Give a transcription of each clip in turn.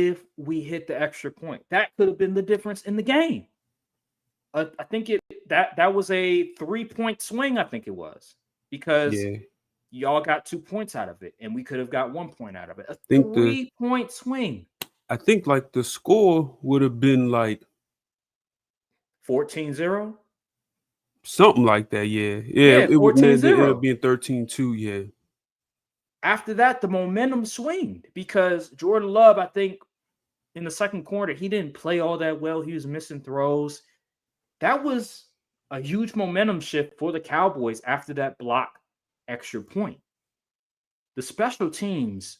if we hit the extra point. That could have been the difference in the game. I think that was a 3-point swing. I think it was because Yeah. y'all got 2 points out of it, and we could have got 1 point out of it. A Think the 3-point swing. I think like the score would have been like 14-0. something like that. Yeah. Yeah. Yeah, It would man, it ended up 14-0. being 13-2. Yeah. After that, the momentum swinged because Jordan Love, I think, in the second quarter, he didn't play all that well. He was missing throws. That was a huge momentum shift for the Cowboys after that block extra point. The special teams,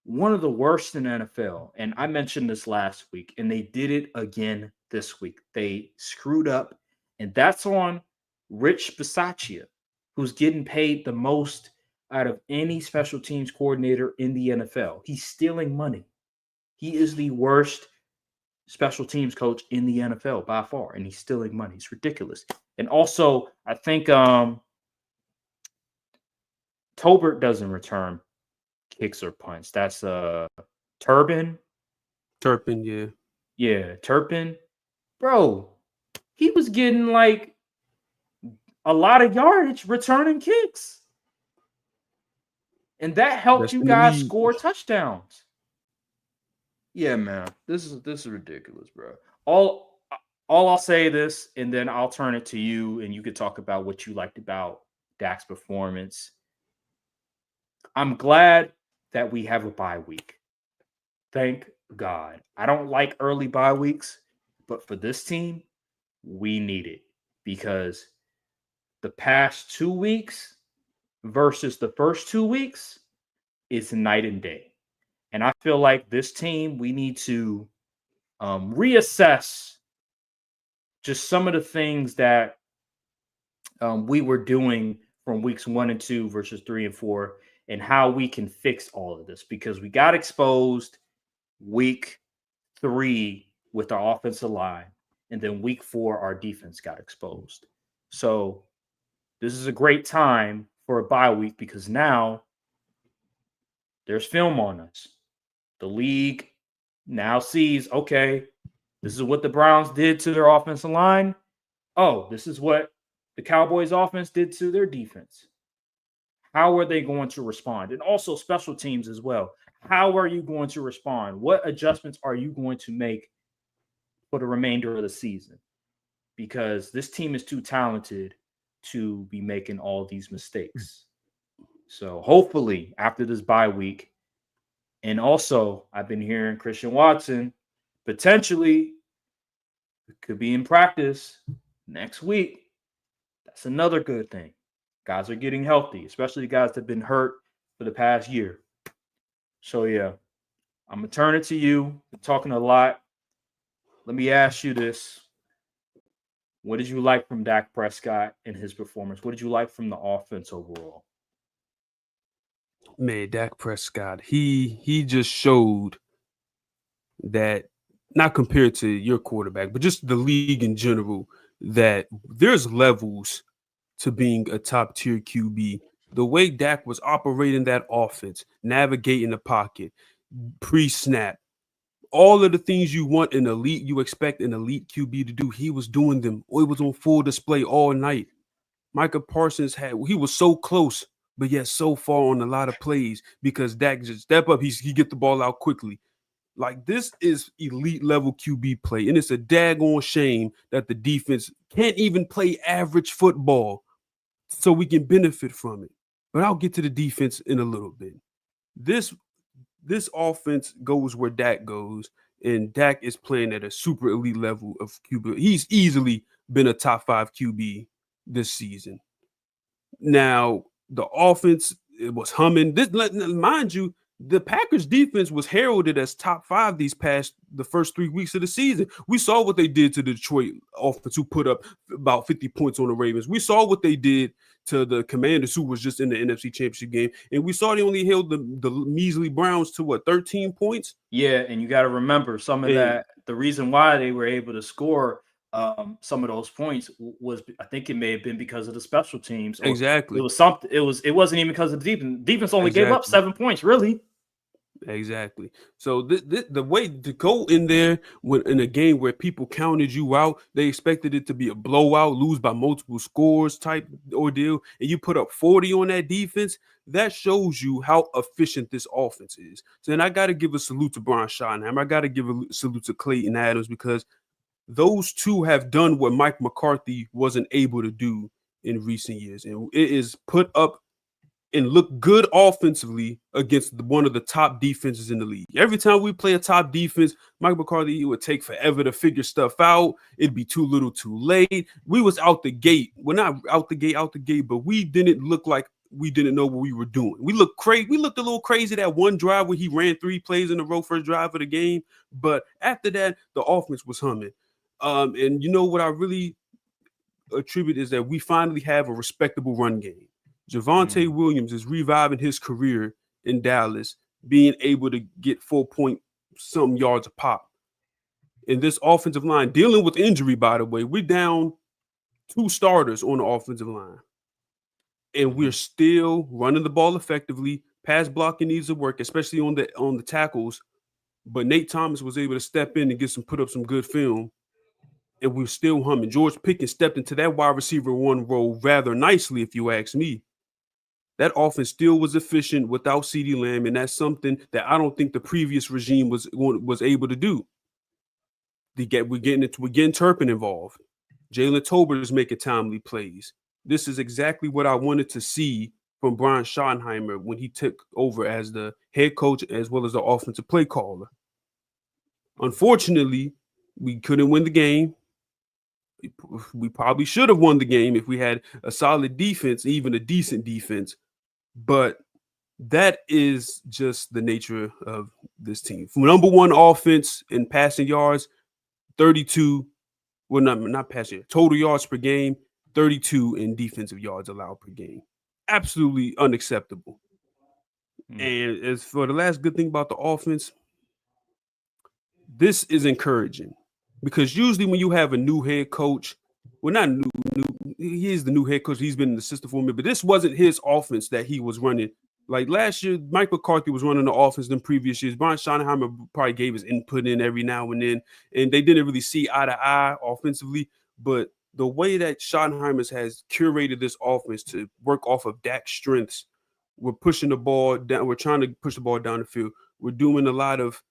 one of the worst in the NFL. And I mentioned this last week, and they did it again this week. They screwed up, and that's on Rich Bisaccia, who's getting paid the most out of any special teams coordinator in the NFL. He's stealing money. He is the worst special teams coach in the NFL by far, and he's stealing money. It's ridiculous. And also, I think Tobert doesn't return kicks or punts. That's Turbin. Turpin, yeah. Yeah, Turpin. Bro, he was getting like a lot of yardage returning kicks. And that helped Best you in the guys league. score touchdowns. Yeah, man. This is ridiculous, bro. All I'll say this, and then I'll turn it to you, and you could talk about what you liked about Dak's performance. I'm glad that we have a bye week. Thank God. I don't like early bye weeks, but for this team, we need it because the past 2 weeks versus the first 2 weeks is night and day. And I feel like this team, we need to reassess just some of the things that we were doing from weeks 1 and 2 versus 3 and 4, and how we can fix all of this because we got exposed week 3 with our offensive line, and then week 4 our defense got exposed. So this is a great time for a bye week because now there's film on us. The league now sees, okay, this is what the Browns did to their offensive line. Oh, this is what the Cowboys offense did to their defense. How are they going to respond? And also special teams as well. How are you going to respond? What adjustments are you going to make for the remainder of the season? Because this team is too talented to be making all these mistakes. So hopefully after this bye week, and also I've been hearing Christian Watson potentially could be in practice next week. That's another good thing. Guys are getting healthy, especially the guys that have been hurt for the past year. So, yeah, I'm going to turn it to you. We're talking a lot. Let me ask you this. What did you like from Dak Prescott and his performance? What did you like from the offense overall? Man, Dak Prescott, he just showed that, not compared to your quarterback, but just the league in general, that there's levels to being a top tier QB. The way Dak was operating that offense, navigating the pocket, pre-snap, all of the things you want in elite, you expect an elite QB to do, he was doing them. It was on full display all night. Micah Parsons he was so close, but yet so far on a lot of plays because Dak just step up, he get the ball out quickly. Like, this is elite level QB play, and it's a daggone shame that the defense can't even play average football so we can benefit from it. But I'll get to the defense in a little bit. This offense goes where Dak goes, and Dak is playing at a super elite level of QB. He's easily been a top 5 QB this season. Now, the offense, it was humming. Mind you, the Packers defense was heralded as top 5 the first 3 weeks of the season. We saw what they did to the Detroit offense, who put up about 50 points on the Ravens. We saw what they did to the Commanders, who was just in the NFC Championship game. And we saw they only held the measly Browns to 13 points? Yeah, and you got to remember some of that. The reason why they were able to score some of those points was, I think it may have been because of the special teams. Exactly. It was something. It wasn't even because of the defense. Defense only gave up 7 points, really. Exactly. So the way to go in there when in a game where people counted you out, they expected it to be a blowout, lose by multiple scores type ordeal, and you put up 40 on that defense. That shows you how efficient this offense is. So then I got to give a salute to Brian Schottenheimer. I got to give a salute to Clayton Adams because those two have done what Mike McCarthy wasn't able to do in recent years, and it is put up and look good offensively against one of the top defenses in the league. Every time we play a top defense, Mike McCarthy, it would take forever to figure stuff out. It'd be too little too late. We was out the gate. We're not out the gate, but we didn't look like we didn't know what we were doing. We looked crazy. We looked a little crazy that one drive where he ran 3 plays in a row, first drive of the game. But after that, the offense was humming. And you know what I really attribute is that we finally have a respectable run game. Javonte Williams is reviving his career in Dallas, being able to get 4 point some yards a pop. In this offensive line, dealing with injury, by the way, we're down 2 starters on the offensive line. And we're still running the ball effectively. Pass blocking needs to work, especially on the tackles. But Nate Thomas was able to step in and put up some good film. And we're still humming. George Pickens stepped into that wide receiver 1 role rather nicely, if you ask me. That offense still was efficient without CeeDee Lamb, and that's something that I don't think the previous regime was able to do. We're getting Turpin involved. Jalen Tolbert is making timely plays. This is exactly what I wanted to see from Brian Schottenheimer when he took over as the head coach as well as the offensive play caller. Unfortunately, we couldn't win the game. We probably should have won the game if we had a solid defense, even a decent defense. But that is just the nature of this team. Number 1 offense in passing yards, 32. Well, not passing, total yards per game, 32 in defensive yards allowed per game. Absolutely unacceptable. And as for the last good thing about the offense, this is encouraging because usually when you have a new head coach, well, not new, he is the new head coach. He's been in the system for a minute, but this wasn't his offense that he was running. Like last year, Mike McCarthy was running the offense than previous years. Brian Schottenheimer probably gave his input in every now and then, and they didn't really see eye to eye offensively. But the way that Schottenheimer has curated this offense to work off of Dak's strengths, we're pushing the ball down. We're trying to push the ball down the field. We're doing a lot of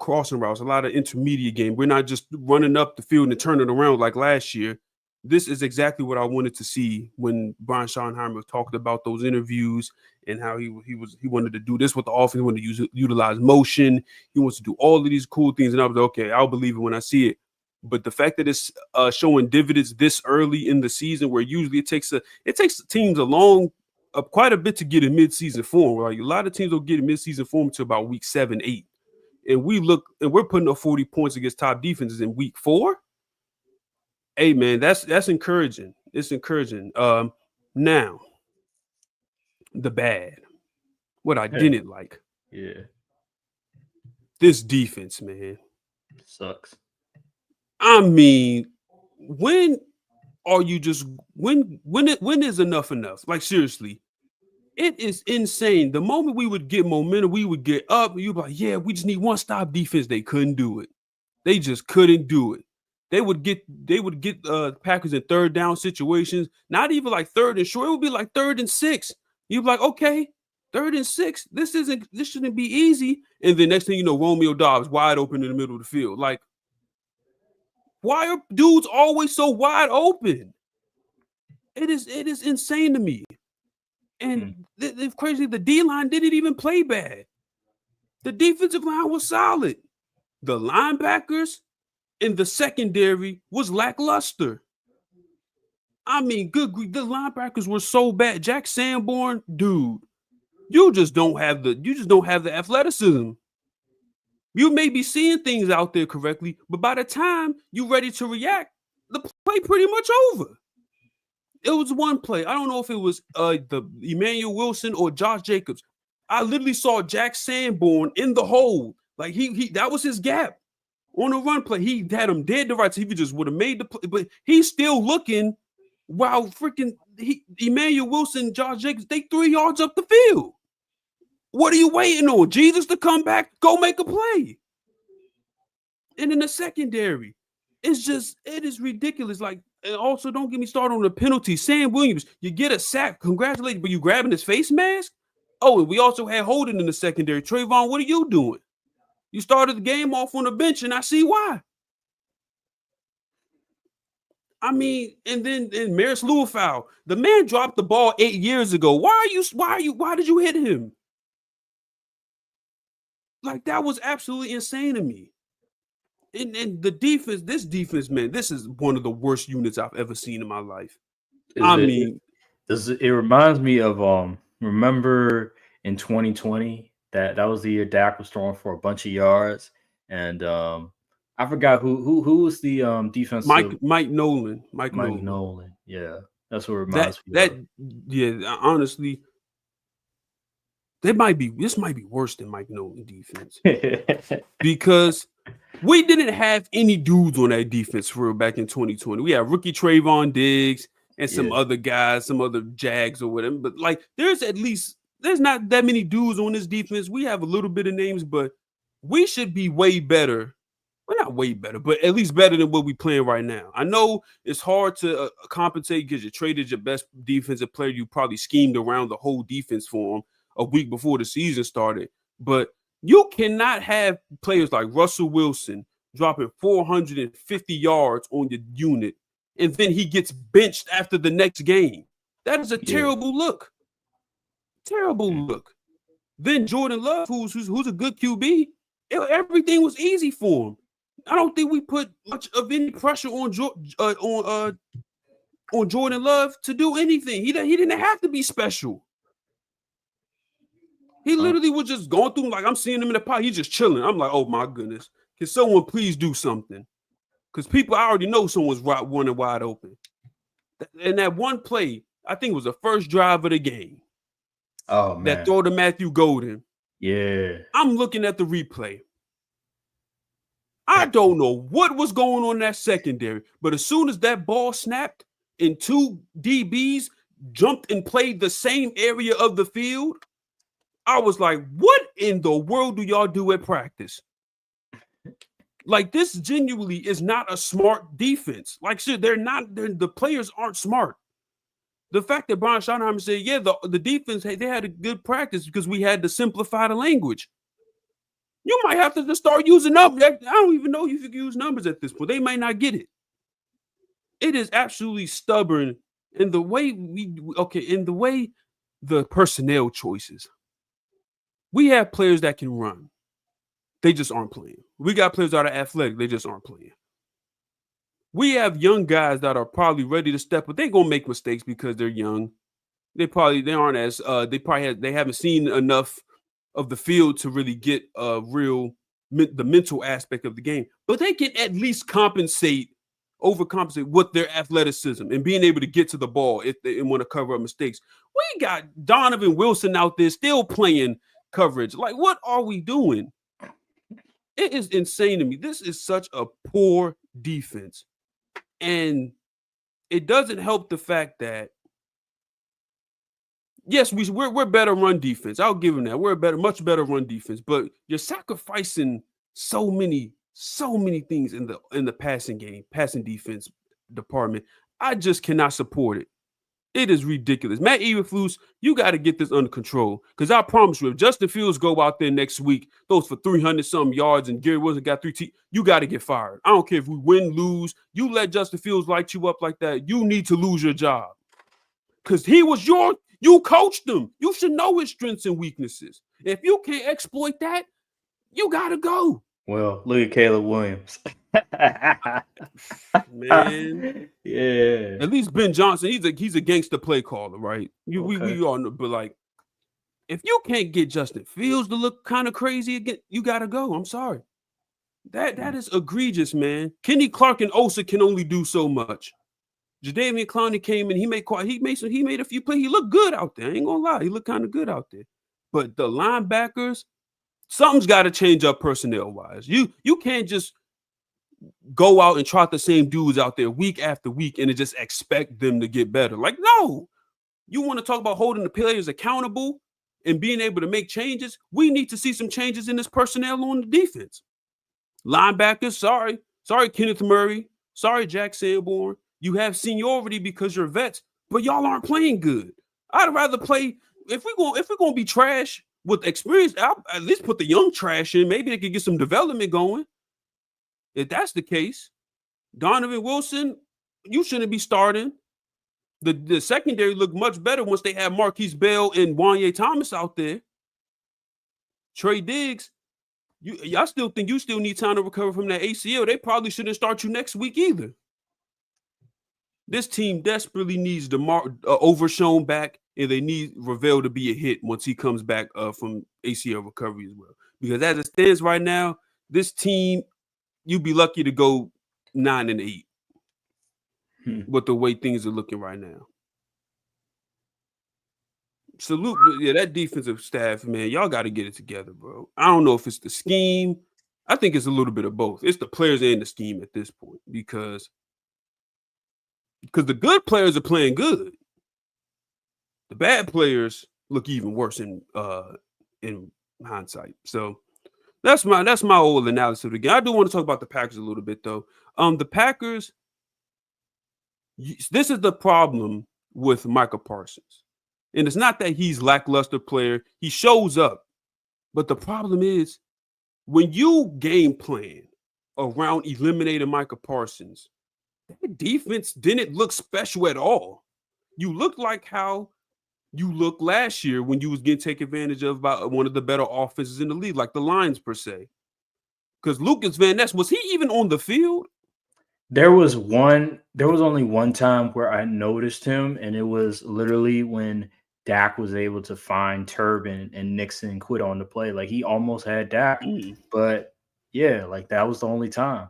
crossing routes, a lot of intermediate game. We're not just running up the field and turning around like last year. This is exactly what I wanted to see when Brian Schottenheimer talked about those interviews and how he wanted to do this with the offense. He wanted to utilize motion. He wants to do all of these cool things. And I was like, okay, I'll believe it when I see it. But the fact that it's showing dividends this early in the season, where usually it takes teams quite a bit to get in midseason form. Like a lot of teams don't get in midseason form until about week 7, 8. And we're putting up 40 points against top defenses in week 4. Hey man, that's encouraging. It's encouraging. Now the bad. What I didn't like. Yeah. This defense, man. Sucks. I mean, when is enough enough? Like seriously. It is insane. The moment we would get momentum, we would get up. You'd be like, yeah, we just need one stop defense. They couldn't do it. They just couldn't do it. They would get Packers in 3rd down situations, not even like 3rd and short. It would be like 3rd and 6. You'd be like, okay, 3rd and 6. This shouldn't be easy. And then next thing you know, Romeo Dobbs wide open in the middle of the field. Like, why are dudes always so wide open? It is insane to me. And it's crazy. The D-line didn't even play bad. The defensive line was solid. The linebackers in the secondary was lackluster. I mean, good grief, the linebackers were so bad. Jack Sanborn, dude, you just don't have the athleticism. You may be seeing things out there correctly, but by the time you're ready to react, the play pretty much over. It was one play. I don't know if it was the Emmanuel Wilson or Josh Jacobs. I literally saw Jack Sanborn in the hole. Like he that was his gap on a run play. He had him dead to rights. He just would have made the play, but he's still looking while freaking Emmanuel Wilson, Josh Jacobs, they 3 yards up the field. What are you waiting on? Jesus to come back? Go make a play. And in the secondary, it is ridiculous. Like, and also don't get me started on the penalty. Sam Williams, you get a sack. Congratulations, but you grabbing his face mask? Oh, and we also had Holden in the secondary. Trayvon, what are you doing? You started the game off on the bench, and I see why. I mean, and then Maris Lewis-Fowl, the man dropped the ball 8 years ago. Why did you hit him? Like, that was absolutely insane to me. And the defense, this defense, man, this is one of the worst units I've ever seen in my life. It reminds me of remember in 2020 that was the year Dak was throwing for a bunch of yards, and I forgot who was the defensive Mike Nolan. Mike Nolan. Yeah, that's what it reminds me of. Yeah, honestly, this might be worse than Mike Nolan defense because we didn't have any dudes on that defense for back in 2020. We had rookie Trayvon Diggs and some other guys, some other Jags or whatever. But like, there's not that many dudes on this defense. We have a little bit of names, but we should be way better. Well, not way better, but at least better than what we playing right now. I know it's hard to compensate because you traded your best defensive player. You probably schemed around the whole defense for him a week before the season started. But you cannot have players like Russell Wilson dropping 450 yards on your unit, and then he gets benched after the next game. That is a terrible look. Terrible look. Then Jordan Love, who's a good QB, everything was easy for him. I don't think we put much of any pressure on Jordan Love to do anything. He didn't have to be special. He literally was just going through, like, I'm seeing him in the pot. He's just chilling. I'm like, oh my goodness, can someone please do something? Because I already know someone's running wide open. And that one play, I think it was the first drive of the game. Oh man, that throw to Matthew Golden. Yeah, I'm looking at the replay. I don't know what was going on in that secondary, but as soon as that ball snapped and two DBs jumped and played the same area of the field, I was like, what in the world do y'all do at practice? Like, this genuinely is not a smart defense. Like, shit, the players aren't smart. The fact that Brian Schottenheimer said, yeah, the defense, they had a good practice because we had to simplify the language. You might have to just start using numbers. I don't even know if you can use numbers at this point. They might not get it. It is absolutely stubborn in the way the personnel choices. We have players that can run. They just aren't playing. We got players that are athletic. They just aren't playing. We have young guys that are probably ready to step, but they're gonna make mistakes because they're young. They haven't seen enough of the field to really get the mental aspect of the game. But they can at least overcompensate with their athleticism and being able to get to the ball if they want to cover up mistakes. We got Donovan Wilson out there still playing coverage. Like, what are we doing? It is insane to me. This is such a poor defense. And it doesn't help the fact that, yes, we're better run defense. I'll give him that. We're much better run defense. But you're sacrificing so many things in the passing defense department. I just cannot support it. It is ridiculous. Matt Eberflus, you got to get this under control. Because I promise you, if Justin Fields go out there next week, those for 300-something yards, and Gary Wilson got 3 you got to get fired. I don't care if we win, lose. You let Justin Fields light you up like that, you need to lose your job. Because you coached him. You should know his strengths and weaknesses. If you can't exploit that, you got to go. Well, look at Caleb Williams. Man, yeah. At least Ben Johnson, he's a gangster play caller, right? We all know, but like, if you can't get Justin Fields to look kind of crazy again, you gotta go. I'm sorry. That is egregious, man. Kenny Clark and Osa can only do so much. Jadeveon Clowney came in, he made a few plays. He looked good out there. I ain't gonna lie, he looked kind of good out there. But the linebackers, something's got to change up personnel wise. You can't just go out and trot the same dudes out there week after week and just expect them to get better. Like, no. You want to talk about holding the players accountable? and being able to make changes, we need to see some changes in this personnel on the defense. Linebackers, sorry, Kenneth Murray, sorry, Jack Sanborn. You have seniority because you're vets, but y'all aren't playing good. I'd rather play if we're gonna be trash with experience. I'll at least put the young trash in. Maybe they could get some development going. If that's the case, Donovan Wilson, you shouldn't be starting. The secondary looked much better once they had Marquise Bell and Wanye Thomas out there. Trey Diggs, y'all still think you still need time to recover from that ACL. They probably shouldn't start you next week either. This team desperately needs Overshown back, and they need Ravel to be a hit once he comes back from ACL recovery as well. Because as it stands right now, this team, you'd be lucky to go 9-8 with the way things are looking right now. Salute, yeah, that defensive staff, man, y'all got to get it together, bro. I don't know if it's the scheme. I think it's a little bit of both. It's the players and the scheme at this point because the good players are playing good. The bad players look even worse in hindsight. So that's my old analysis of the game. I do want to talk about the Packers a little bit though. The Packers, this is the problem with Micah Parsons. And it's not that he's lackluster player. He shows up. But the problem is when you game plan around eliminating Micah Parsons, that defense didn't look special at all. You looked like how you looked last year when you was getting taken advantage of by one of the better offenses in the league, like the Lions per se. Because Lucas Van Ness, was he even on the field? There was only one time where I noticed him, and it was literally when Dak was able to find Turbin and Nixon quit on the play. Like he almost had Dak, but yeah, like that was the only time.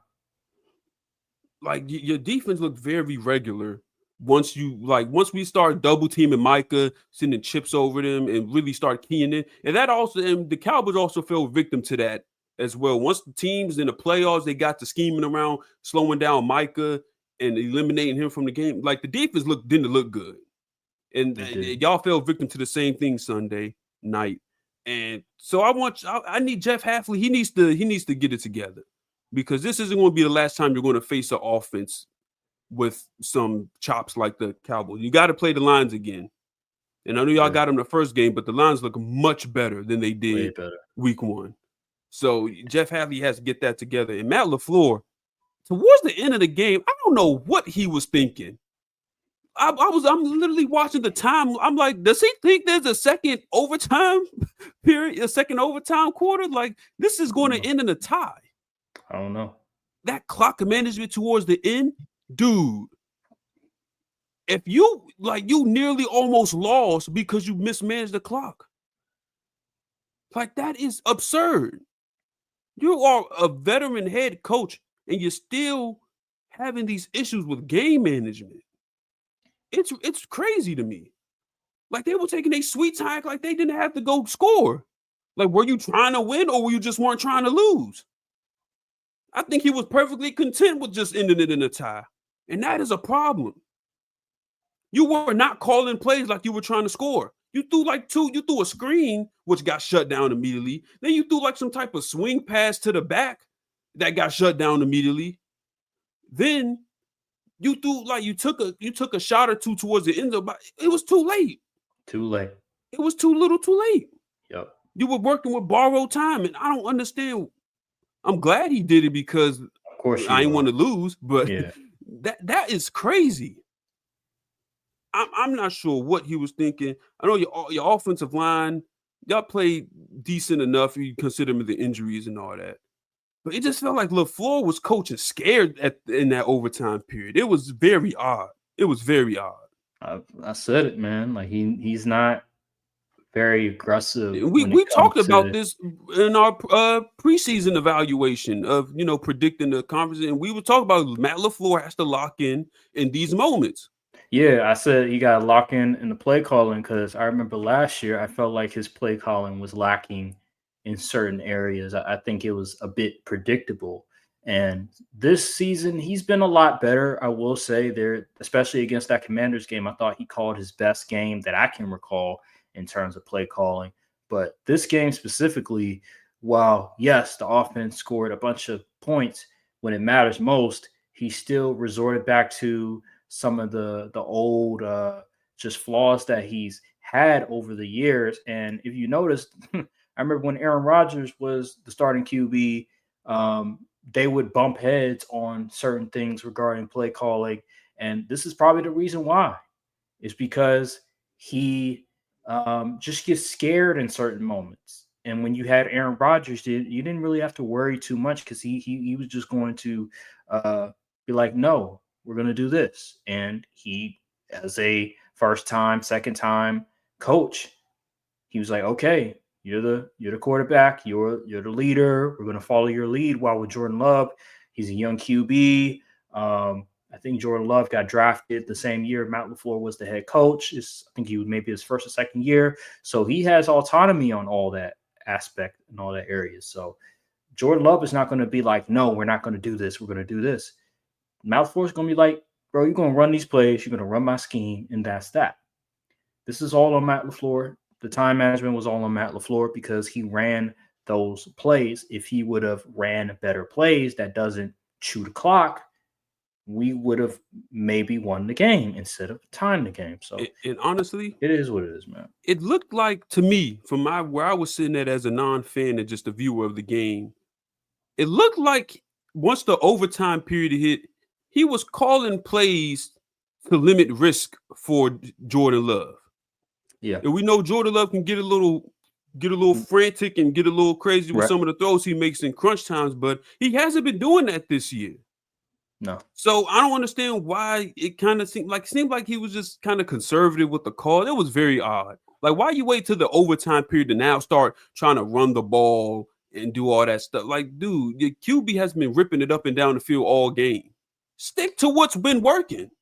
Like your defense looked very regular once we start double teaming Micah, sending chips over them, and really start keying in. And the Cowboys also fell victim to that as well. Once the teams in the playoffs, they got to scheming around, slowing down Micah and eliminating him from the game. Like the defense didn't look good. And y'all fell victim to the same thing Sunday night. And so I need Jeff Hafley. He needs to get it together because this isn't going to be the last time you're going to face an offense with some chops like the Cowboys. You got to play the Lions again. And I know y'all got them the first game, but the Lions look much better than they did week one. So Jeff Hafley has to get that together. And Matt LaFleur, towards the end of the game, I don't know what he was thinking. I'm literally watching the time. I'm like, does he think there's a second overtime period, a second overtime quarter? Like this is going to end in a tie. I don't know. That clock management towards the end, dude. If you nearly almost lost because you mismanaged the clock. Like that is absurd. You are a veteran head coach and you're still having these issues with game management. It's crazy to me. Like they were taking a sweet time like they didn't have to go score. Like, were you trying to win or were you just weren't trying to lose? I think he was perfectly content with just ending it in a tie. And that is a problem. You were not calling plays like you were trying to score. You threw a screen, which got shut down immediately. Then you threw like some type of swing pass to the back that got shut down immediately. Then you took a shot or two towards the end of it was too late. Too late. It was too little too late. Yep. You were working with borrowed time, and I don't understand. I'm glad he did it because of course I didn't want to lose, but yeah. that is crazy. I'm not sure what he was thinking. I know your offensive line, y'all played decent enough. You consider them the injuries and all that. But it just felt like LaFleur was coaching scared in that overtime period. It was very odd. It was very odd. I said it, man. Like he's not very aggressive. We talked about this in our preseason evaluation of predicting the conference, and we were talking about Matt LaFleur has to lock in these moments. Yeah, I said you got to lock in the play calling because I remember last year I felt like his play calling was lacking in certain areas. I think it was a bit predictable. And this season, he's been a lot better, I will say. There, especially against that Commanders game, I thought he called his best game that I can recall in terms of play calling. But this game specifically, while yes, the offense scored a bunch of points when it matters most, he still resorted back to some of the old just flaws that he's had over the years. And if you noticed, I remember when Aaron Rodgers was the starting QB, they would bump heads on certain things regarding play calling, and this is probably the reason why. Is because he just gets scared in certain moments. And when you had Aaron Rodgers, you didn't really have to worry too much because he was just going to uh, be like, no, we're going to do this. And he, as a first time, second time coach, he was like, okay, you're the quarterback, you're the leader. We're going to follow your lead. While with Jordan Love, he's a young QB. I think Jordan Love got drafted the same year Matt LaFleur was the head coach. I think he was maybe his first or second year. So he has autonomy on all that aspect and all that areas. So Jordan Love is not going to be like, no, we're not going to do this. We're going to do this. Matt LaFleur is going to be like, bro, you're going to run these plays. You're going to run my scheme, and that's that. This is all on Matt LaFleur. The time management was all on Matt LaFleur because he ran those plays. If he would have ran better plays that doesn't chew the clock, we would have maybe won the game instead of tying the game. So And honestly, it is what it is, man. it looked like to me, from my where I was sitting at as a non-fan and just a viewer of the game, it looked like once the overtime period hit, he was calling plays to limit risk for Jordan Love. Yeah. And we know Jordan Love can get a little frantic and get a little crazy with Right. some of the throws he makes in crunch times, but he hasn't been doing that this year. No. So I don't understand why it kind of seemed like he was just kind of conservative with the call. It was very odd. Like, why you wait till the overtime period to now start trying to run the ball and do all that stuff? Like, dude, your QB has been ripping it up and down the field all game. Stick to what's been working.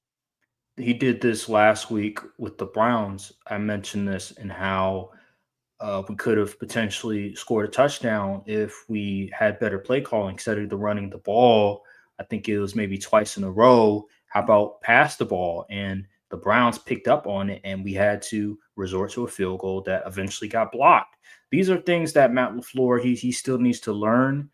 He did this last week with the Browns. I mentioned this and how we could have potentially scored a touchdown if we had better play calling instead of the running the ball. I think it was maybe twice in a row. How about pass the ball? And the Browns picked up on it, and we had to resort to a field goal that eventually got blocked. These are things that Matt LaFleur he still needs to learn,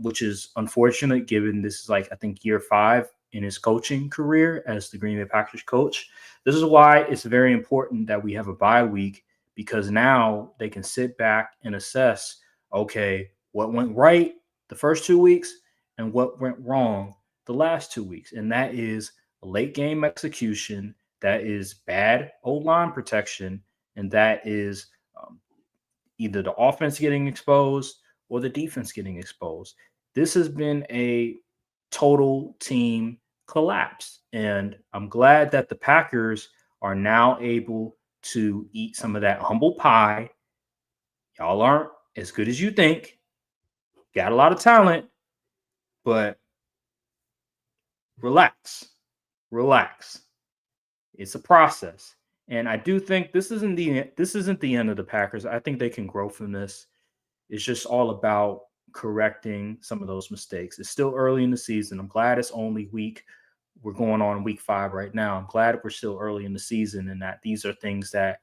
which is unfortunate given this is like I think year 5 in his coaching career as the Green Bay Packers coach. This is why it's very important that we have a bye week because now they can sit back and assess, okay, what went right the first 2 weeks and what went wrong the last 2 weeks. And that is late game execution, that is bad O-line protection, and that is either the offense getting exposed or the defense getting exposed. This has been a total team collapse. And I'm glad that the Packers are now able to eat some of that humble pie. Y'all aren't as good as you think. Got a lot of talent, but relax. Relax. It's a process. And I do think this isn't the end of the Packers. I think they can grow from this. It's just all about correcting some of those mistakes. It's still early in the season. I'm glad it's only we're going on week 5 right now. I'm glad we're still early in the season and that these are things that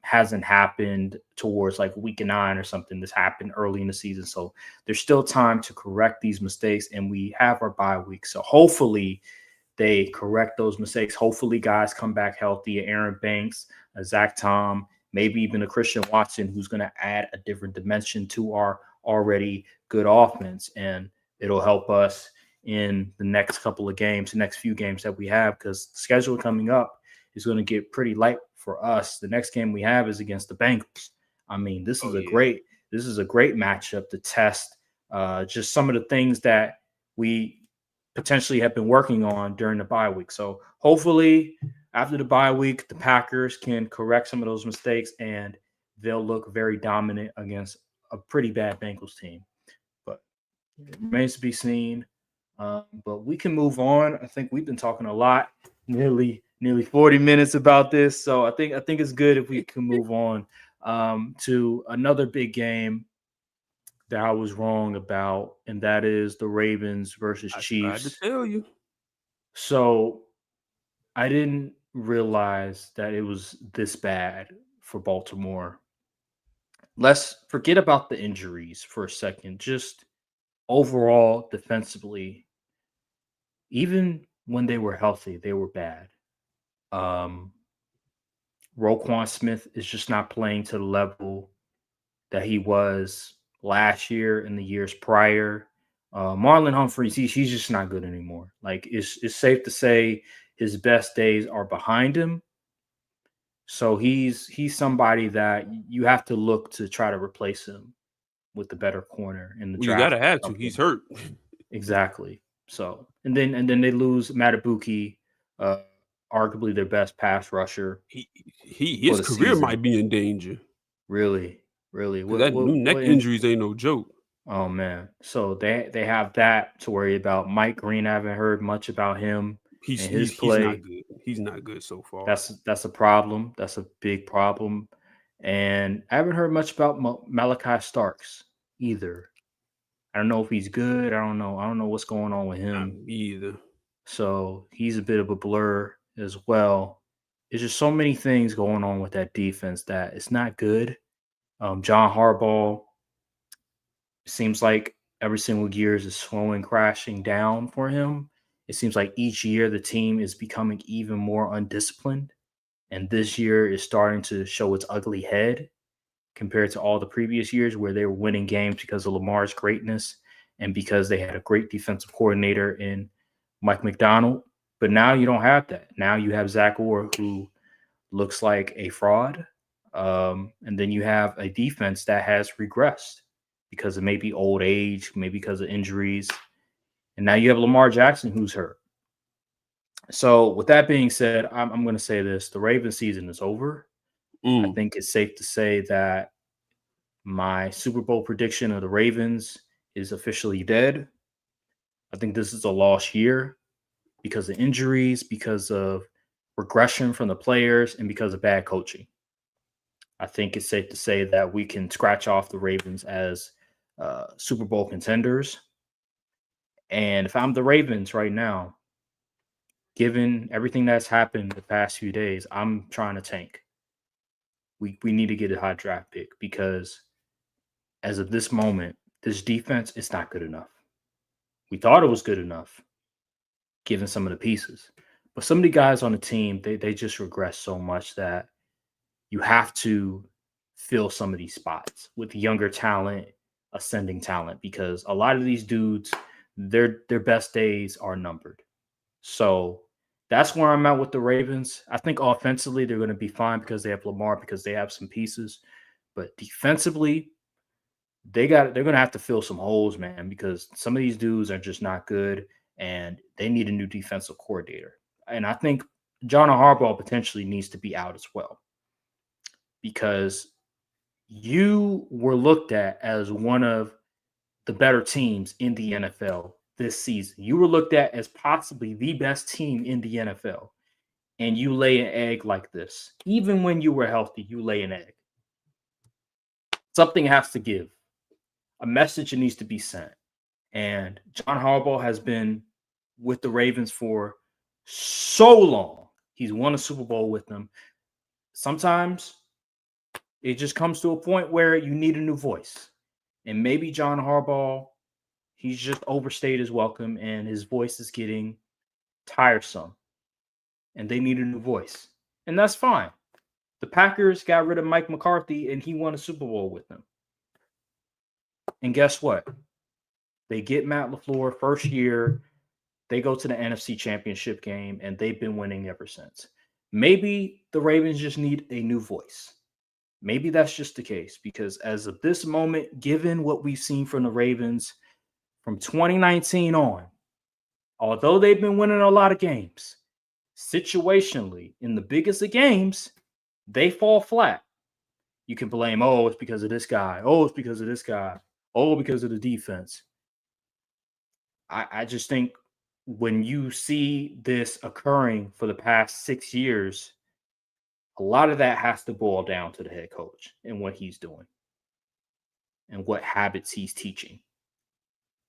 hasn't happened towards like week 9 or something. This happened early in the season. So there's still time to correct these mistakes and we have our bye week. So hopefully they correct those mistakes. Hopefully guys come back healthy. Aaron Banks, Zach Tom, maybe even a Christian Watson who's going to add a different dimension to our already good offense. And it'll help us in the next couple of games, the next few games that we have, because the schedule coming up is going to get pretty light for us. The next game we have is against the Bengals. I mean, this is a great matchup to test just some of the things that we potentially have been working on during the bye week. So hopefully after the bye week, the Packers can correct some of those mistakes and they'll look very dominant against a pretty bad Bengals team. But it remains to be seen. But we can move on. I think we've been talking a lot, nearly 40 minutes about this. So I think it's good if we can move on to another big game that I was wrong about, and that is the Ravens versus I tried to Chiefs. tell you. So I didn't realize that it was this bad for Baltimore. let's forget about the injuries for a second. Just overall defensively, even when they were healthy, they were bad. Um, Roquan Smith is just not playing to the level that he was last year and the years prior. Marlon Humphreys, he's just not good anymore. Like it's safe to say his best days are behind him. So he's somebody that you have to look to try to replace him with the better corner in the Well, you draft gotta or have to. He's something. hurt. Exactly. So and then they lose Matabuki, uh, arguably their best pass rusher He for his the career season. might be in danger Really, really. because that new neck What injuries ain't no joke. Oh man. So they have that to worry about. Mike Green, I haven't heard much about him He's and his he's he's not play. good. He's not good so far. That's a problem. That's a big problem. And I haven't heard much about Malachi Starks either. I don't know if he's good. I don't know. I don't know what's going on with Not him. me either. So he's a bit of a blur as well. There's just so many things going on with that defense that it's not good. John Harbaugh seems like every single year is slowing, crashing down for him. It seems like each year the team is becoming even more undisciplined. And this year is starting to show its ugly head compared to all the previous years where they were winning games because of Lamar's greatness and because they had a great defensive coordinator in Mike McDonald. But now you don't have that. Now you have Zach Orr, who looks like a fraud. And then you have a defense that has regressed because of maybe old age, maybe because of injuries. And now you have Lamar Jackson, who's hurt. So, with that being said, I'm going to say this: the Ravens season is over. I Mm. think it's safe to say that my Super Bowl prediction of the Ravens is officially dead. I think this is a lost year because of injuries, because of regression from the players, and because of bad coaching. I think it's safe to say that we can scratch off the Ravens as Super Bowl contenders. And if I'm the Ravens right now, given everything that's happened the past few days, I'm trying to tank. We need to get a high draft pick because as of this moment, this defense is not good enough. We thought it was good enough given some of the pieces. But some of the guys on the team, they just regress so much that you have to fill some of these spots with younger talent, ascending talent, because a lot of these dudes, their best days are numbered. So that's where I'm at with the Ravens. I think offensively they're going to be fine because they have Lamar, because they have some pieces. But defensively, they're gonna have to fill some holes, man, because some of these dudes are just not good and they need a new defensive coordinator. And I think John Harbaugh potentially needs to be out as well because you were looked at as one of the better teams in the NFL this season. You were looked at as possibly the best team in the NFL. And you lay an egg like this. Even when you were healthy, you lay an egg. Something has to give. A message needs to be sent. And John Harbaugh has been with the Ravens for so long. He's won a Super Bowl with them. Sometimes it just comes to a point where you need a new voice. And maybe John Harbaugh, he's just overstayed his welcome and his voice is getting tiresome. And they need a new voice. And that's fine. The Packers got rid of Mike McCarthy and he won a Super Bowl with them. And guess what? They get Matt LaFleur first year. They go to the NFC Championship game, and they've been winning ever since. Maybe the Ravens just need a new voice. Maybe that's just the case because as of this moment, given what we've seen from the Ravens from 2019 on, although they've been winning a lot of games, situationally, in the biggest of games, they fall flat. You can blame, oh, it's because of this guy. Oh, it's because of this guy. Oh, because of the defense. I just think when you see this occurring for the past 6 years, a lot of that has to boil down to the head coach and what he's doing and what habits he's teaching.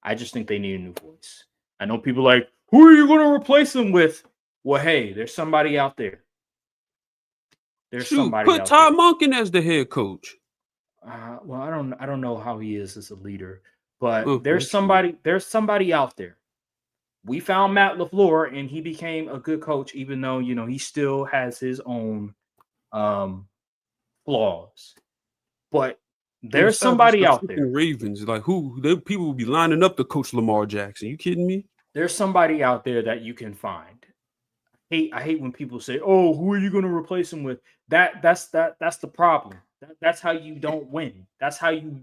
I just think they need a new voice. I know people like, who are you going to replace him with? Well, hey, there's somebody out there. There's Shoot, somebody put out there. Todd Monken as the head coach. Well, I don't know how he is as a leader, but Okay, true. there's somebody out there. We found Matt LaFleur, and he became a good coach, even though he still has his own um, flaws. But He there's established somebody the out there. freaking Ravens. Like people will be lining up to coach Lamar Jackson. You kidding me? There's somebody out there that you can find. I hate when people say, "Oh, who are you going to replace him with?" That's the problem. That's how you don't win. That's how you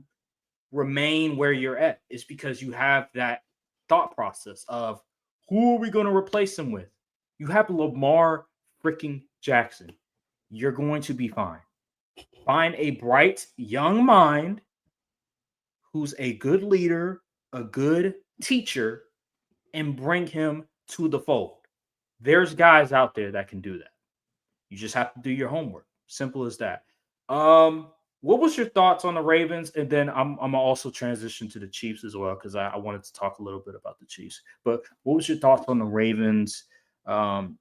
remain where you're at. It's because you have that thought process of who are we going to replace him with? You have Lamar freaking Jackson. You're going to be fine. Find a bright young mind who's a good leader, a good teacher, and bring him to the fold. There's guys out there that can do that. You just have to do your homework. Simple as that. What was your thoughts on the Ravens? And then I'm gonna also transition to the Chiefs as well because I wanted to talk a little bit about the Chiefs. But what was your thoughts on the Ravens? Um,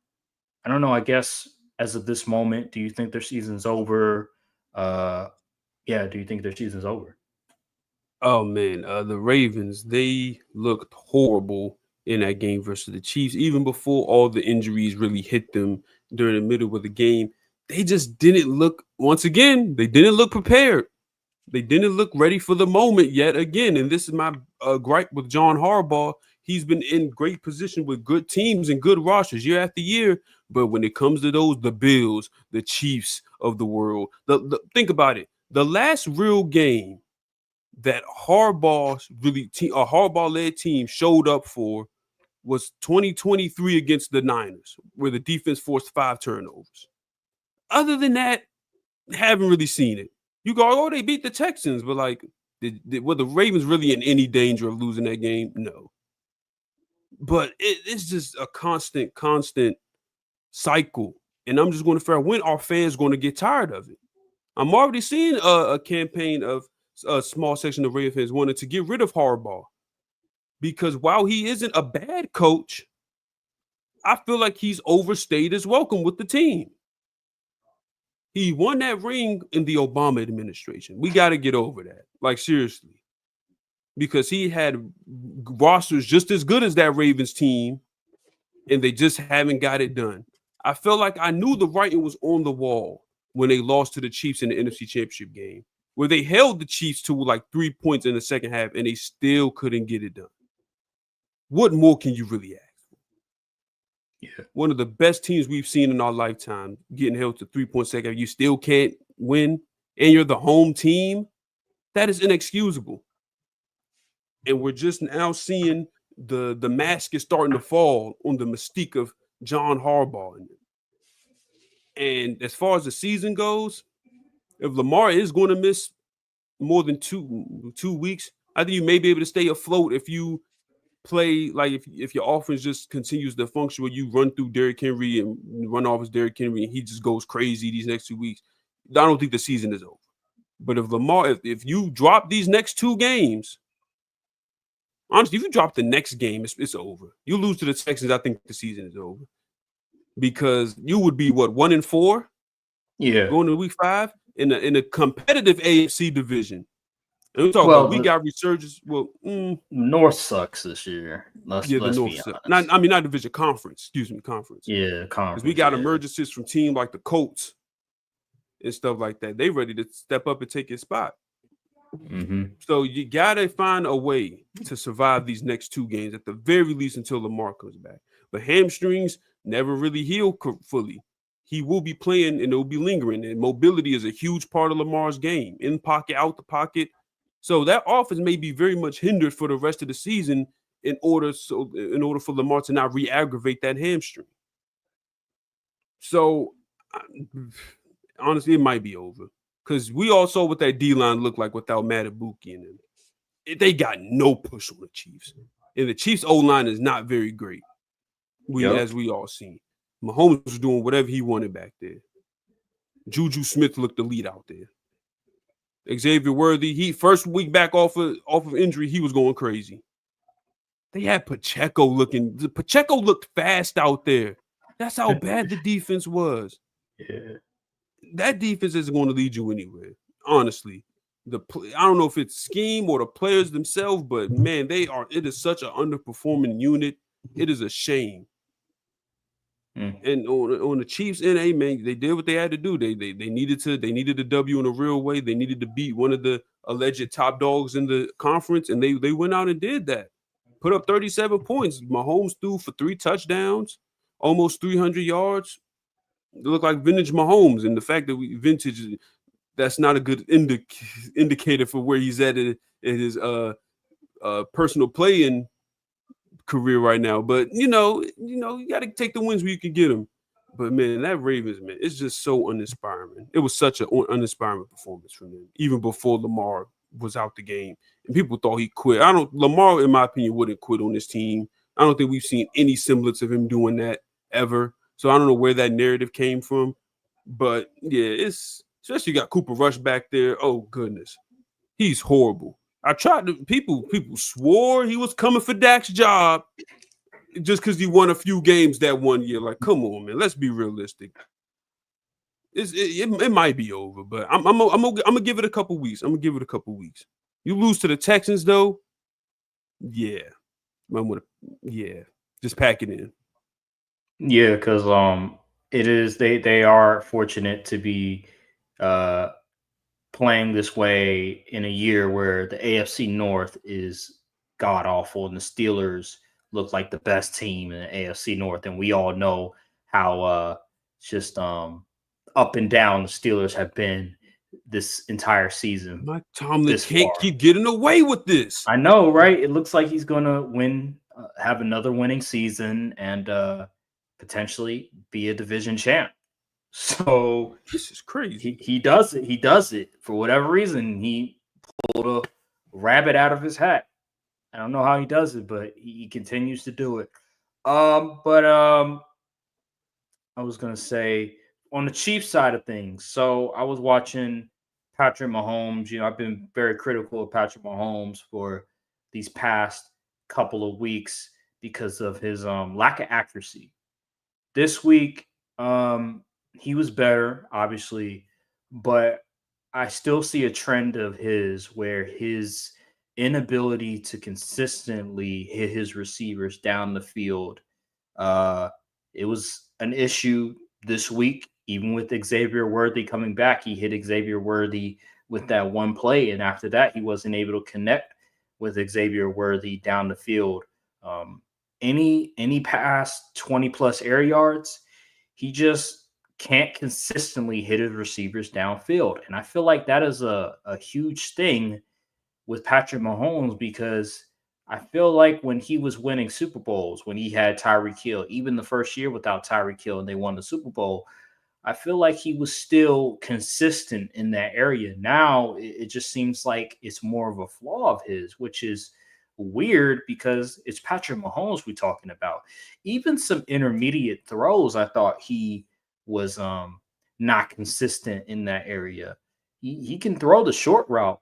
I don't know. I guess as of this moment, do you think their season's over? Uh, yeah. Do you think their season's over? Oh man, the Ravens, they looked horrible in that game versus the Chiefs. Even before all the injuries really hit them during the middle of the game, they just didn't look. Once again, they didn't look prepared. They didn't look ready for the moment yet again. And this is my gripe with John Harbaugh. He's been in great position with good teams and good rosters year after year. But when it comes to the Bills, the Chiefs of the world, think about it. The last real game that a Harbaugh led team showed up for was 2023 against the Niners, where the defense forced 5 turnovers. Other than that, haven't really seen it. You go, oh, they beat the Texans, but like, were the Ravens really in any danger of losing that game? No. But it's just a constant cycle. And I'm just going to figure out when are fans going to get tired of it. I'm already seeing a campaign of a small section of Ravens fans wanting to get rid of Harbaugh because while he isn't a bad coach, I feel like he's overstayed his welcome with the team. He won that ring in the Obama administration. We got to get over that. Like, seriously. Because he had rosters just as good as that Ravens team, and they just haven't got it done. I felt like I knew the writing was on the wall when they lost to the Chiefs in the NFC Championship game, where they held the Chiefs to like 3 points in the second half, and they still couldn't get it done. What more can you really ask? Yeah. One of the best teams we've seen in our lifetime getting held to 3 points second half. You still can't win, and you're the home team. That is inexcusable. And we're just now seeing the mask is starting to fall on the mystique of John Harbaugh. And as far as the season goes, if Lamar is going to miss more than two weeks, I think you may be able to stay afloat if you play like if your offense just continues to function where you run through Derrick Henry and run off as Derrick Henry and he just goes crazy these next 2 weeks. I don't think the season is over. But if Lamar, if you drop these next 2 games, honestly, if you drop the next game, it's over. You lose to the Texans, I think the season is over. Because you would be what, 1-4 Yeah. going to week 5 in a competitive AFC division. And we talk about Well, we the got resurgence. Well, North sucks this year. Let's yeah, the let's North be Side. honest. Not division, conference. Excuse me, conference. Yeah, Because we conference. got Yeah. emergencies from teams like the Colts and stuff like that. They ready to step up and take his spot. Mm-hmm. So you gotta find a way to survive these next 2 games at the very least until Lamar comes back. But hamstrings never really heal fully. He will be playing and it will be lingering. And mobility is a huge part of Lamar's game, in pocket, out the pocket. So that offense may be very much hindered for the rest of the season in order for Lamar to not re-aggravate that hamstring. So honestly, it might be over because we all saw what that D line looked like without Matabuki in them. They got no push on the Chiefs, and the Chiefs' O line is not very great. Yep. As we all seen, Mahomes was doing whatever he wanted back there. Juju Smith looked the lead out there. Xavier Worthy, he first week back off of injury, he was going crazy. They had Pacheco looking. Pacheco looked fast out there. That's how bad the defense was. Yeah. That defense isn't going to lead you anywhere, honestly. I don't know if it's scheme or the players themselves, but man, it is such an underperforming unit. It is a shame. Mm. And on the Chiefs end, hey man, they did what they had to do. They needed a W in a real way. They needed to beat one of the alleged top dogs in the conference, and they went out and did that. Put up 37 points. Mahomes threw for 3 touchdowns, almost 300 yards. It looked like vintage Mahomes, and the fact that vintage, that's not a good indicator for where he's at in his personal playing career right now. But you got to take the wins where you can get them. But man, that Ravens, man, it's just so uninspiring. It was such an uninspiring performance from them, even before Lamar was out the game, and people thought he quit. Lamar, in my opinion, wouldn't quit on this team. I don't think we've seen any semblance of him doing that ever. So I don't know where that narrative came from. But yeah, it's especially got Cooper Rush back there. Oh goodness, he's horrible. I tried to people swore he was coming for Dak's job just because he won a few games that one year. Like, come on, man, let's be realistic. It might be over, but I'm gonna give it a couple weeks. I'm gonna give it a couple weeks. You lose to the Texans though, yeah, I'm gonna just pack it in. Yeah, because it is they are fortunate to be uh playing this way in a year where the AFC North is god awful and the Steelers look like the best team in the AFC North, and we all know how just up and down the Steelers have been this entire season Mike Tomlin this can't far. keep getting away with this. I know, right? It looks like he's going to win, have another winning season, and potentially be a division champ. So This is crazy. he does it. He does it for whatever reason. He pulled a rabbit out of his hat. I don't know how he does it, but he continues to do it. But I was gonna say on the Chiefs side of things. So I was watching Patrick Mahomes. I've been very critical of Patrick Mahomes for these past couple of weeks because of his lack of accuracy. This week, he was better, obviously, but I still see a trend of his where his inability to consistently hit his receivers down the field. Uh, it was an issue this week, even with Xavier Worthy coming back. He hit Xavier Worthy with that one play, and after that, he wasn't able to connect with Xavier Worthy down the field. Um, any past 20 plus air yards, he just can't consistently hit his receivers downfield. And I feel like that is a huge thing with Patrick Mahomes because I feel like when he was winning Super Bowls, when he had Tyreek Hill, even the first year without Tyreek Hill and they won the Super Bowl, I feel like he was still consistent in that area. Now it just seems like it's more of a flaw of his, which is weird because it's Patrick Mahomes we're talking about. Even some intermediate throws, I thought he was not consistent in that area. He can throw the short route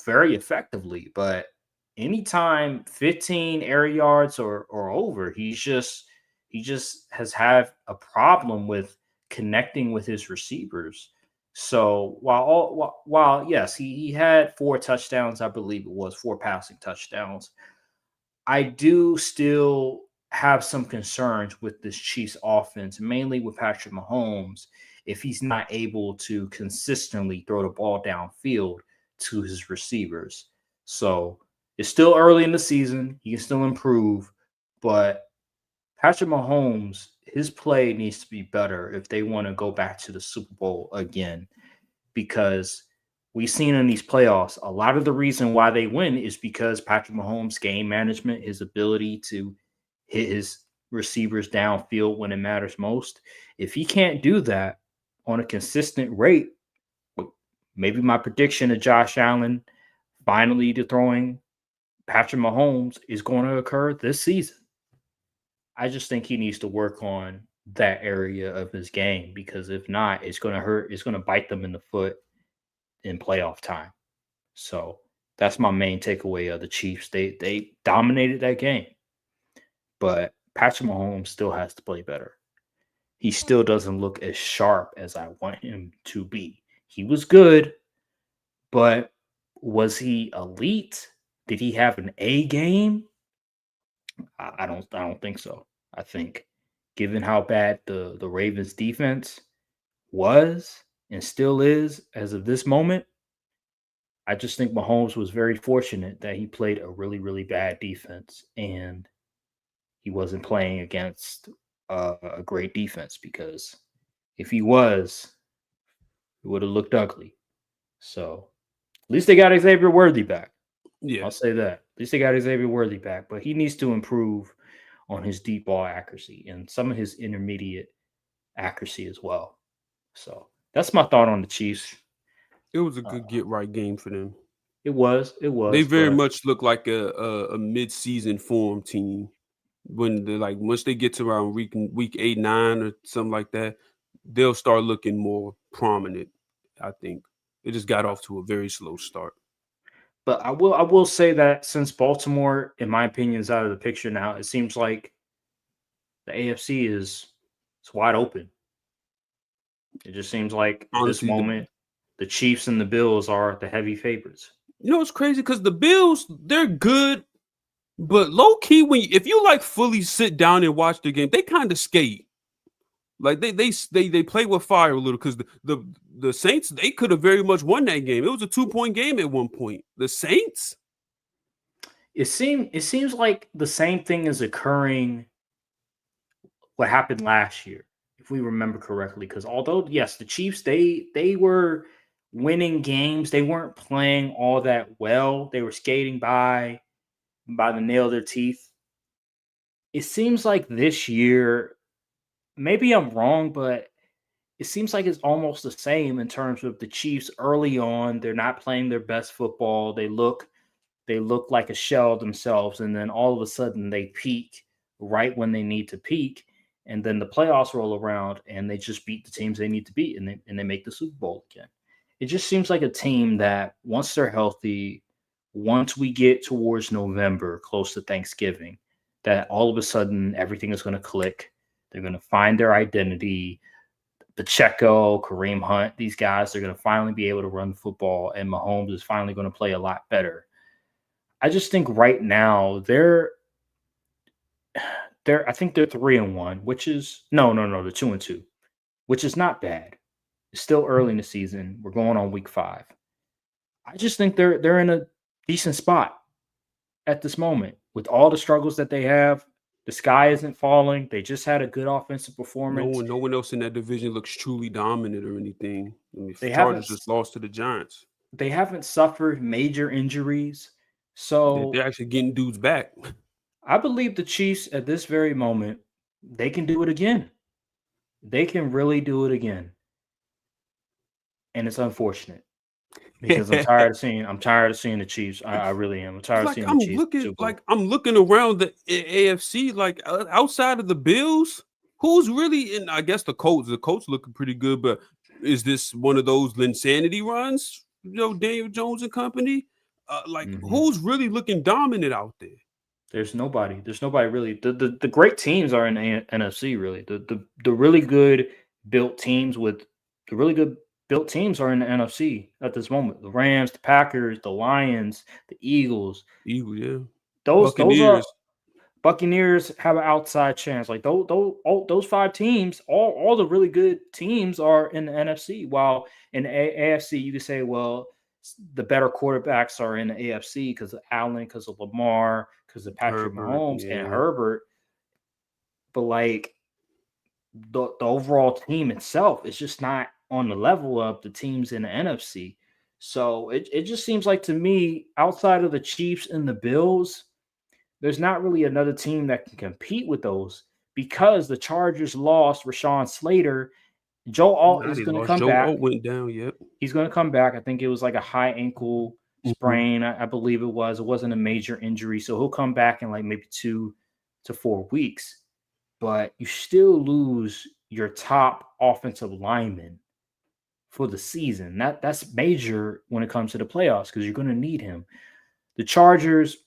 very effectively, but anytime 15 air yards or over, he just has had a problem with connecting with his receivers. So while yes, he had 4 touchdowns, I believe it was 4 passing touchdowns. I do still have some concerns with this Chiefs offense, mainly with Patrick Mahomes, if he's not able to consistently throw the ball downfield to his receivers. So it's still early in the season. He can still improve, but Patrick Mahomes, his play needs to be better if they want to go back to the Super Bowl again because we've seen in these playoffs a lot of the reason why they win is because Patrick Mahomes' game management, his ability to hit his receivers downfield when it matters most. If he can't do that on a consistent rate, maybe my prediction of Josh Allen finally to throwing Patrick Mahomes is going to occur this season. I just think he needs to work on that area of his game because if not, it's going to hurt. It's going to bite them in the foot in playoff time. So that's my main takeaway of the Chiefs. They dominated that game, but Patrick Mahomes still has to play better. He still doesn't look as sharp as I want him to be. He was good, but Was he elite? Did he have an A game? I don't think so. I think given how bad the Ravens defense was and still is as of this moment, I just think Mahomes was very fortunate that he played a really, really bad defense and he wasn't playing against a great defense because if he was, it would have looked ugly. So at least they got Xavier Worthy back. Yeah, I'll say that. At least they got Xavier Worthy back, but he needs to improve on his deep ball accuracy and some of his intermediate accuracy as well. So that's my thought on the Chiefs. it was a Uh, good get right game for them. it They was, very but much look like a mid season form team. When they like once they get to around week 8, 9 or something like that, they'll start looking more prominent. I think they just got off to a very slow start. I will say that since Baltimore, in my opinion, is out of the picture now, it seems like the AFC is it's wide open. It just seems like at this Honestly, moment, the Chiefs and the Bills are the heavy favorites. it's crazy because the Bills they're good, but low key if you like fully sit down and watch the game, they kind of skate. Like they play with fire a little because the Saints they could have very much won that game. It was a 2 point game at one point. The Saints, It seems like the same thing is occurring what happened last year, if we remember correctly. Because although yes, the Chiefs they were winning games, they weren't playing all that well. They were skating by the nail of their teeth. It seems like this year, maybe I'm wrong, but it seems like it's almost the same in terms of the Chiefs early on. They're not playing their best football. They look like a shell of themselves, and then all of a sudden they peak right when they need to peak, and then the playoffs roll around and they just beat the teams they need to beat, and they make the Super Bowl again. It just seems like a team that once they're healthy, once we get towards November, close to Thanksgiving, that all of a sudden everything is going to click. They're going to find their identity. Pacheco, Kareem Hunt, these guys are going to finally be able to run the football, and Mahomes is finally going to play a lot better. I just think right now they're I think they're 3-1, which is no, they're 2-2, which is not bad. It's still early in the season. We're going on week 5. I just think they're in a decent spot at this moment with all the struggles that they have. The sky isn't falling. They just had a good offensive performance. no one else in that division looks truly dominant or anything. I mean, They Chargers haven't just lost to the Giants. they haven't suffered major injuries. So They're actually getting dudes back. I believe the Chiefs at this very moment, they can do it again. They can really do it again. And it's unfortunate because I'm tired of seeing the Chiefs. I really am. I'm tired of seeing the Chiefs in the Super Bowl. I'm looking around the AFC, like outside of the Bills, who's really in? I guess the Colts. The Colts looking pretty good, but is this one of those Linsanity runs? Daniel Jones and company. Mhm. Who's really looking dominant out there? There's nobody. There's nobody really. The great teams are in NFC. Really, the really good built teams with the really good built teams are in the NFC at this moment. The Rams, the Packers, the Lions, the Eagles. Eagles, yeah. Those are Buccaneers. Buccaneers have an outside chance. Like those 5 teams, all the really good teams are in the NFC. While in the AFC, you could say, well, the better quarterbacks are in the AFC because of Allen, because of Lamar, because of Patrick Herbert, Mahomes and yeah. Herbert. But like the overall team itself is just not on the level of the teams in the NFC. So it just seems like to me, outside of the Chiefs and the Bills, there's not really another team that can compete with those because the Chargers lost Rashawn Slater. Joe Alt Nah, is they going to lost. come Joe back. Alt went down. Yep. He's going to come back. I think it was like a high ankle Mhm. sprain. I believe it was. It wasn't a major injury. So he'll come back in like maybe 2 to 4 weeks. But you still lose your top offensive lineman for the season. That's major when it comes to the playoffs because you're going to need him. The Chargers,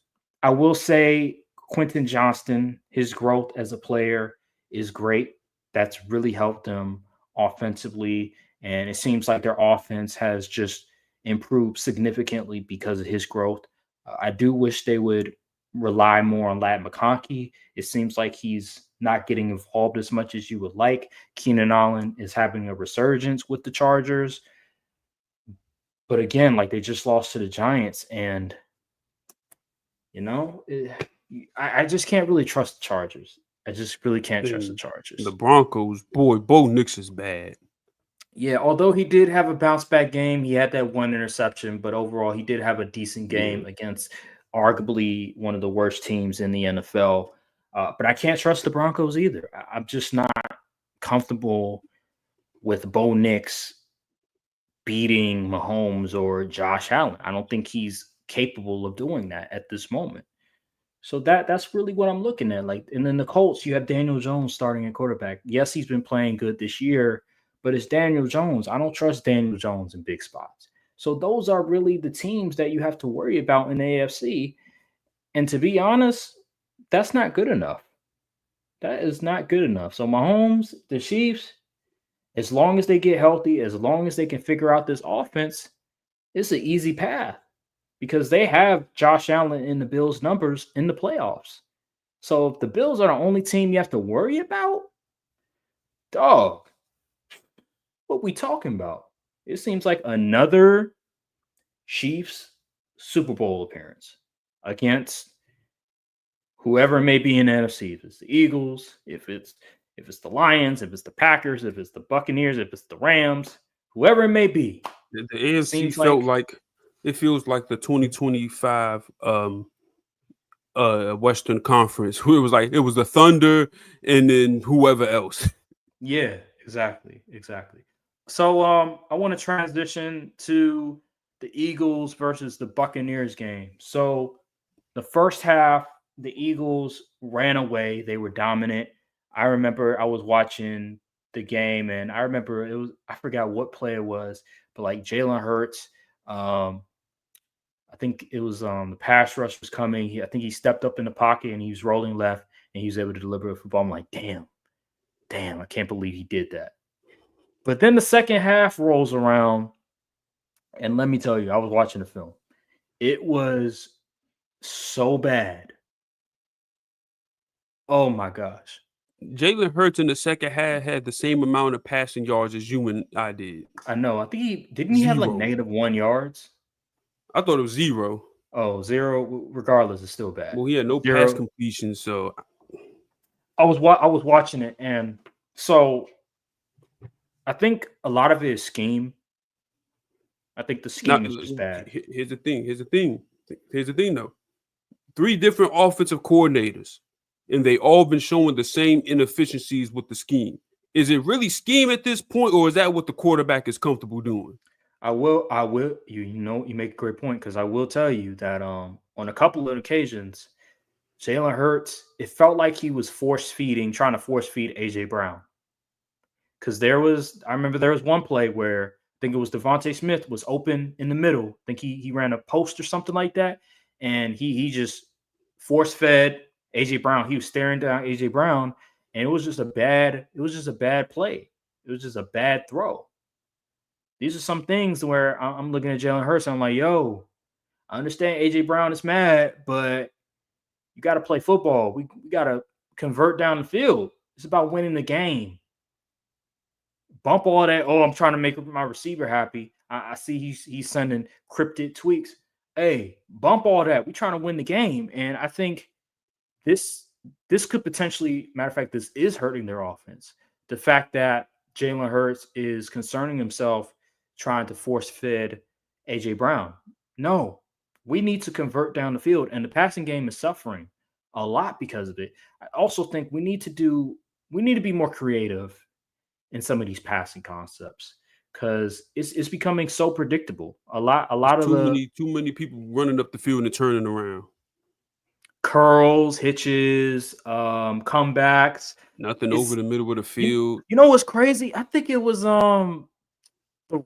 I will say Quentin Johnston, his growth as a player is great. That's really helped them offensively. And it seems like their offense has just improved significantly because of his growth. I do wish they would rely more on Lat McConkey. It seems like he's not getting involved as much as you would like. Keenan Allen is having a resurgence with the Chargers. But again, like they just lost to the Giants, and you know, I just can't really trust the Chargers. I just really can't trust the And the Chargers. Broncos, boy, Bo Nix is bad. Yeah, although he did have a bounce back game, he had that one interception, but overall he did have a decent Yeah. game against arguably one of the worst teams in the NFL. But I can't trust the Broncos either. I'm just not comfortable with Bo Nix beating Mahomes or Josh Allen. I don't think he's capable of doing that at this moment. So that's really what I'm looking at. Like, and then the Colts, you have Daniel Jones starting at quarterback. Yes, he's been playing good this year, but it's Daniel Jones. I don't trust Daniel Jones in big spots. So those are really the teams that you have to worry about in the AFC. And to be honest, that's not good enough. That is not good enough. So Mahomes, the Chiefs, as long as they get healthy, as long as they can figure out this offense, it's an easy path because they have Josh Allen in the Bills' numbers in the playoffs. So if the Bills are the only team you have to worry about, dog, what we talking about? It seems like another Chiefs Super Bowl appearance against whoever may be in the NFC. If it's the Eagles, if it's the Lions, if it's the Packers, if it's the Buccaneers, if it's the Rams, whoever it may be. The AFC Seems felt like like it feels like the 2025 Western Conference, where it was the Thunder and then whoever else. yeah, exactly. So I want to transition to the Eagles versus the Buccaneers game. So the first half, the Eagles ran away. They were dominant. I remember I was watching the game and I remember I forgot what play it was, but like Jalen Hurts, um, I think it was the pass rush was coming. I think he stepped up in the pocket and he was rolling left and he was able to deliver a football. I'm like, damn, I can't believe he did that. But then the second half rolls around, and let me tell you, I was watching the film. It was so bad. Oh my gosh. Jalen Hurts in the second half had the same amount of passing yards as you and I did. I know. I think he have like 0. -1 yards. I thought it was 0. Oh, zero. Regardless, it's still bad. Well, he had no pass Zero. completion, so I was watching it, and so I think a lot of it is scheme. I think the not. scheme is just bad. Here's the thing. Here's the thing, though. 3 different offensive coordinators, and they all been showing the same inefficiencies with the scheme. Is it really scheme at this point, or is that what the quarterback is comfortable doing? I will. You make a great point because I will tell you that on a couple of occasions, Jalen Hurts, it felt like he was trying to force feed AJ Brown. Because I remember there was one play where I think it was Devontae Smith was open in the middle. I think he ran a post or something like that, and he just force fed AJ Brown. He was staring down AJ Brown, and it was just a bad play. It was just a bad throw. These are some things where I'm looking at Jalen Hurts. And I'm like, yo, I understand AJ Brown is mad, but you got to play football. We got to convert down the field. It's about winning the game. Bump all that. Oh, I'm trying to make my receiver happy. I see he's sending cryptic tweaks. Hey, bump all that. We're trying to win the game, and I think this this could potentially, matter of fact, this is hurting their offense. The fact that Jalen Hurts is concerning himself trying to force feed AJ Brown. No, we need to convert down the field, and the passing game is suffering a lot because of it. I also think we need to be more creative in some of these passing concepts because it's becoming so predictable. A There's lot of the too many people running up the field and turning around. curls, hitches, comebacks. Nothing over It's the middle of the you, field. you know what's crazy? I think it was the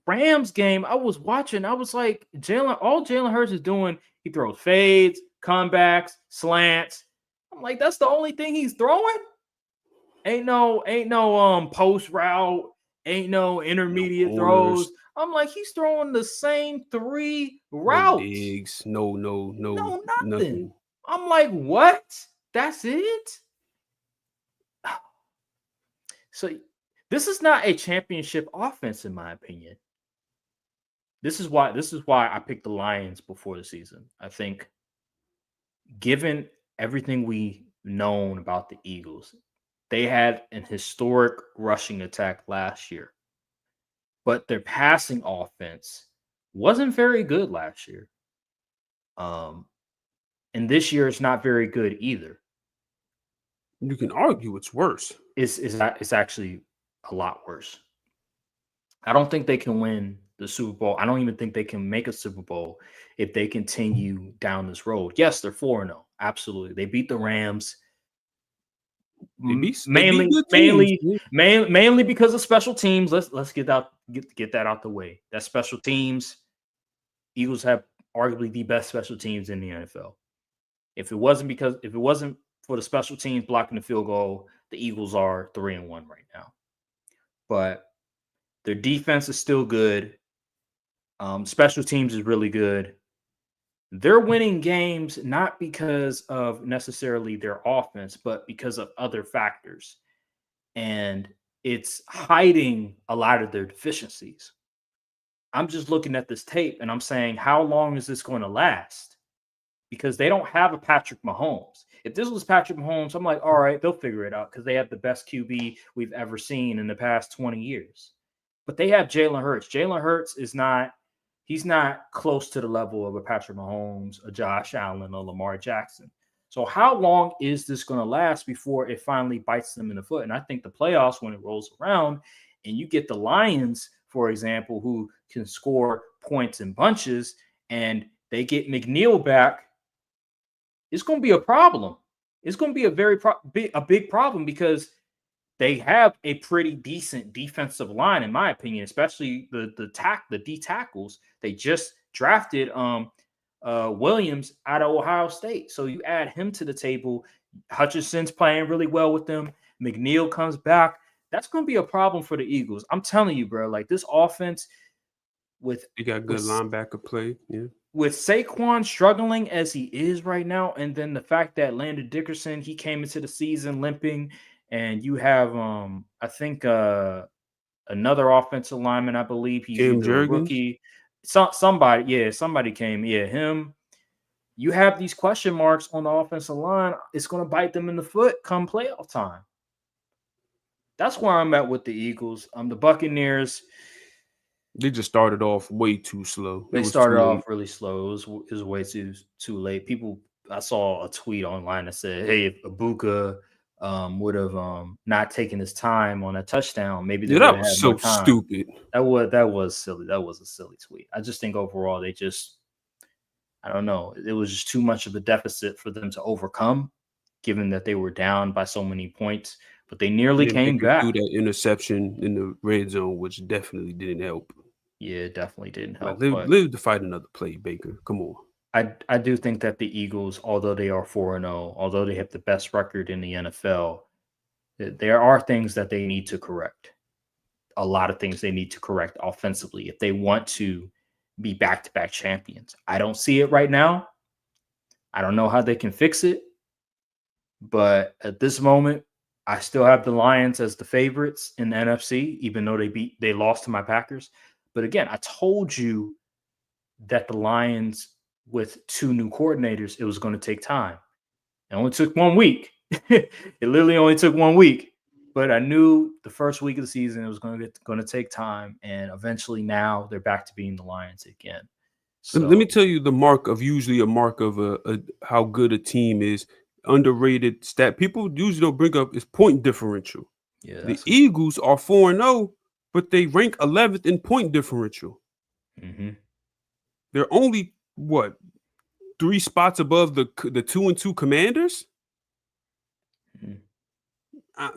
Rams game. I was watching. I was like, all Jalen Hurts is doing, he throws fades, comebacks, slants. I'm like, that's the only thing he's throwing. Ain't no post route. Ain't no no intermediate corners, throws. I'm like, he's throwing the same 3 no routes. digs, no No, nothing. nothing. I'm like, what? That's it? So this is not a championship offense, in my opinion. This is why I picked the Lions before the season. I think given everything we known about the Eagles, they had an historic rushing attack last year, but their passing offense wasn't very good last year. Um, and this year it's not very good either. You can argue it's worse. It's actually a lot worse. I don't think they can win the Super Bowl. I don't even think they can make a Super Bowl if they continue down this road. Yes, they're 4-0. Absolutely. They beat the Rams They beat good teams. Yeah. mainly because of special teams. Let's get that out the way. That special teams, Eagles have arguably the best special teams in the NFL. If it wasn't for the special teams blocking the field goal, the Eagles are 3-1 right now. But their defense is still good. Special teams is really good. They're winning games not because of necessarily their offense, but because of other factors. And it's hiding a lot of their deficiencies. I'm just looking at this tape and I'm saying, how long is this going to last? Because they don't have a Patrick Mahomes. If this was Patrick Mahomes, I'm like, all right, they'll figure it out because they have the best QB we've ever seen in the past 20 years. But they have Jalen Hurts. Jalen Hurts he's not close to the level of a Patrick Mahomes, a Josh Allen, or Lamar Jackson. So how long is this going to last before it finally bites them in the foot? And I think the playoffs, when it rolls around and you get the Lions, for example, who can score points in bunches and they get McNeil back, it's going to be a problem. It's going to be a big problem because they have a pretty decent defensive line, in my opinion, especially the D tackles. They just drafted Williams out of Ohio State. So you add him to the table. Hutchinson's playing really well with them. McNeil comes back. That's going to be a problem for the Eagles. I'm telling you, bro. Like this offense with They got good linebacker play. Yeah. with Saquon struggling as he is right now, and then the fact that Landon Dickerson, he came into the season limping, and you have I think another offensive lineman, I believe he's Cam either a Jurgens. rookie. Somebody came. Yeah, him. You have these question marks on the offensive line. It's going to bite them in the foot come playoff time. That's where I'm at with the Eagles. The Buccaneers. They just started off way too slow. It They was too started late. off really slow. It was way too late. I saw a tweet online that said, "Hey, if Ibuka would have not taken his time on a touchdown, maybe they Yeah, would that have was had more so time." stupid. That was silly. That was a silly tweet. I just think overall I don't know. It was just too much of a deficit for them to overcome, given that they were down by so many points. But they nearly Then came Baker threw back. that interception in the red zone, which definitely didn't help. Yeah, it definitely didn't Like help. But live to fight another play, Baker. Come on. I do think that the Eagles, although they are 4-0, although they have the best record in the NFL, there are things that they need to correct. A lot of things they need to correct offensively if they want to be back-to-back champions. I don't see it right now. I don't know how they can fix it, but at this moment, I still have the Lions as the favorites in the NFC, even though they lost to my Packers. But again, I told you that the Lions, with 2 new coordinators, it was going to take time. It only took 1 week. It literally only took 1 week. But I knew the first week of the season it was going to take time, and eventually now they're back to being the Lions again. Let me So tell you the mark of usually a mark of a how good a team is. Underrated stat people usually don't bring up is point differential. yeah, The that's Eagles are 4-0, but they rank 11th in point differential. mm-hmm. They're only what 3 spots above the 2-2 Commanders. Mm-hmm. I,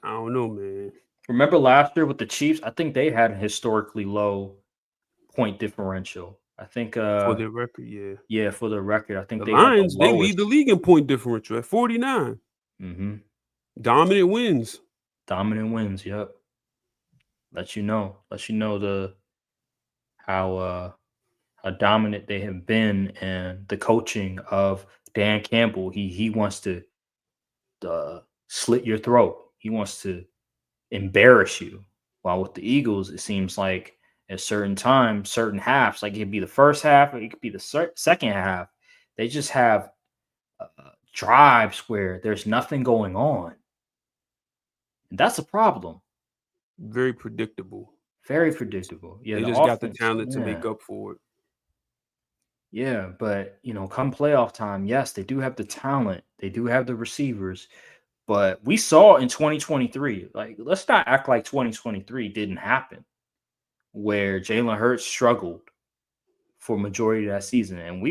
I don't know, man. Remember last year with the Chiefs? I think they had a historically low point differential. I think For their record, yeah. yeah, for the record, I think The they had the Lions, they lead lowest. the league in point differential at 49. Mm-hmm. Dominant wins. Dominant wins. Yep. let you know the how how dominant they have been, and the coaching of Dan Campbell. He wants to slit your throat. He wants to embarrass you. While with the Eagles, it seems like at certain times, certain halves, like it could be the first half, or it could be the second half, they just have drives where there's nothing going on. And that's a problem. Very predictable. Very predictable. Yeah, They the just got the offense. talent to make Yeah. up for it. Yeah, but come playoff time, yes, they do have the talent. They do have the receivers. But we saw in 2023, like let's not act like 2023 didn't happen, where Jalen Hurts struggled for majority of that season. And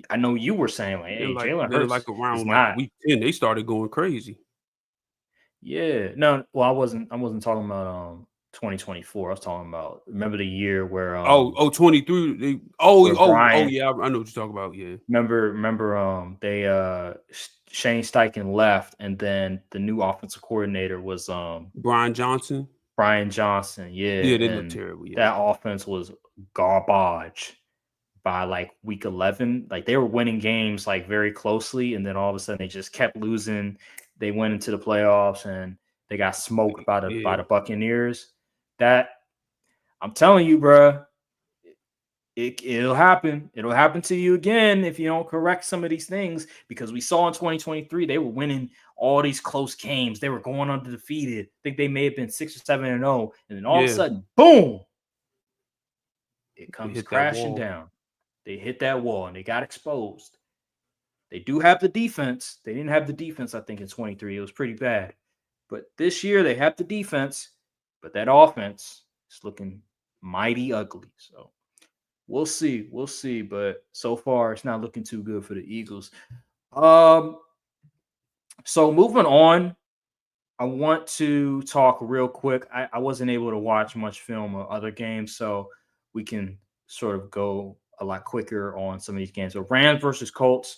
I know you were saying like, Then hey, like Jalen then like Hurts is around like not. week 10, they started going crazy. Yeah, no, well, I wasn't talking about 2024. I was talking about, remember the year Oh, 23. where Brian, Yeah, I know what you're talking about. Yeah. remember they Shane Steichen left, and then the new offensive coordinator was Brian Johnson. Brian Johnson. Yeah, Yeah, they look and terrible. Yeah. that offense was garbage by like week 11. Like they were winning games like very closely, and then all of a sudden they just kept losing. They went into the playoffs and they got smoked by Yeah. the Buccaneers. That, I'm telling you, bro, it'll happen. It'll happen to you again if you don't correct some of these things, because we saw in 2023 they were winning all these close games. They were going undefeated. I think they may have been 6 or 7-0, and then all of a Yeah. sudden, boom, it They comes hit that crashing wall. down. They hit that wall and they got exposed. They do have the defense. They didn't have the defense, I think, in 23. It was pretty bad. But this year they have the defense, but that offense is looking mighty ugly. So we'll see. We'll see. But so far, it's not looking too good for the Eagles. Um, so moving on, I want to talk real quick. I wasn't able to watch much film or other games, so we can sort of go a lot quicker on some of these games. So Rams versus Colts.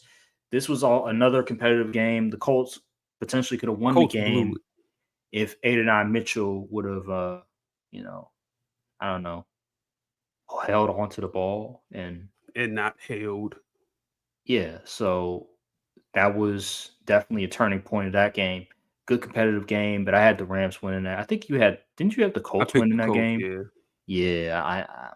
This was all another competitive game. The Colts potentially could have won the Colts blew game it if Adonai Mitchell would have, I don't know, held onto the ball. And and not held. yeah, so that was definitely a turning point of that game. Good competitive game, but I had the Rams winning that. I think didn't you have the I Colts picked winning the that Colts. game? Yeah. Yeah, I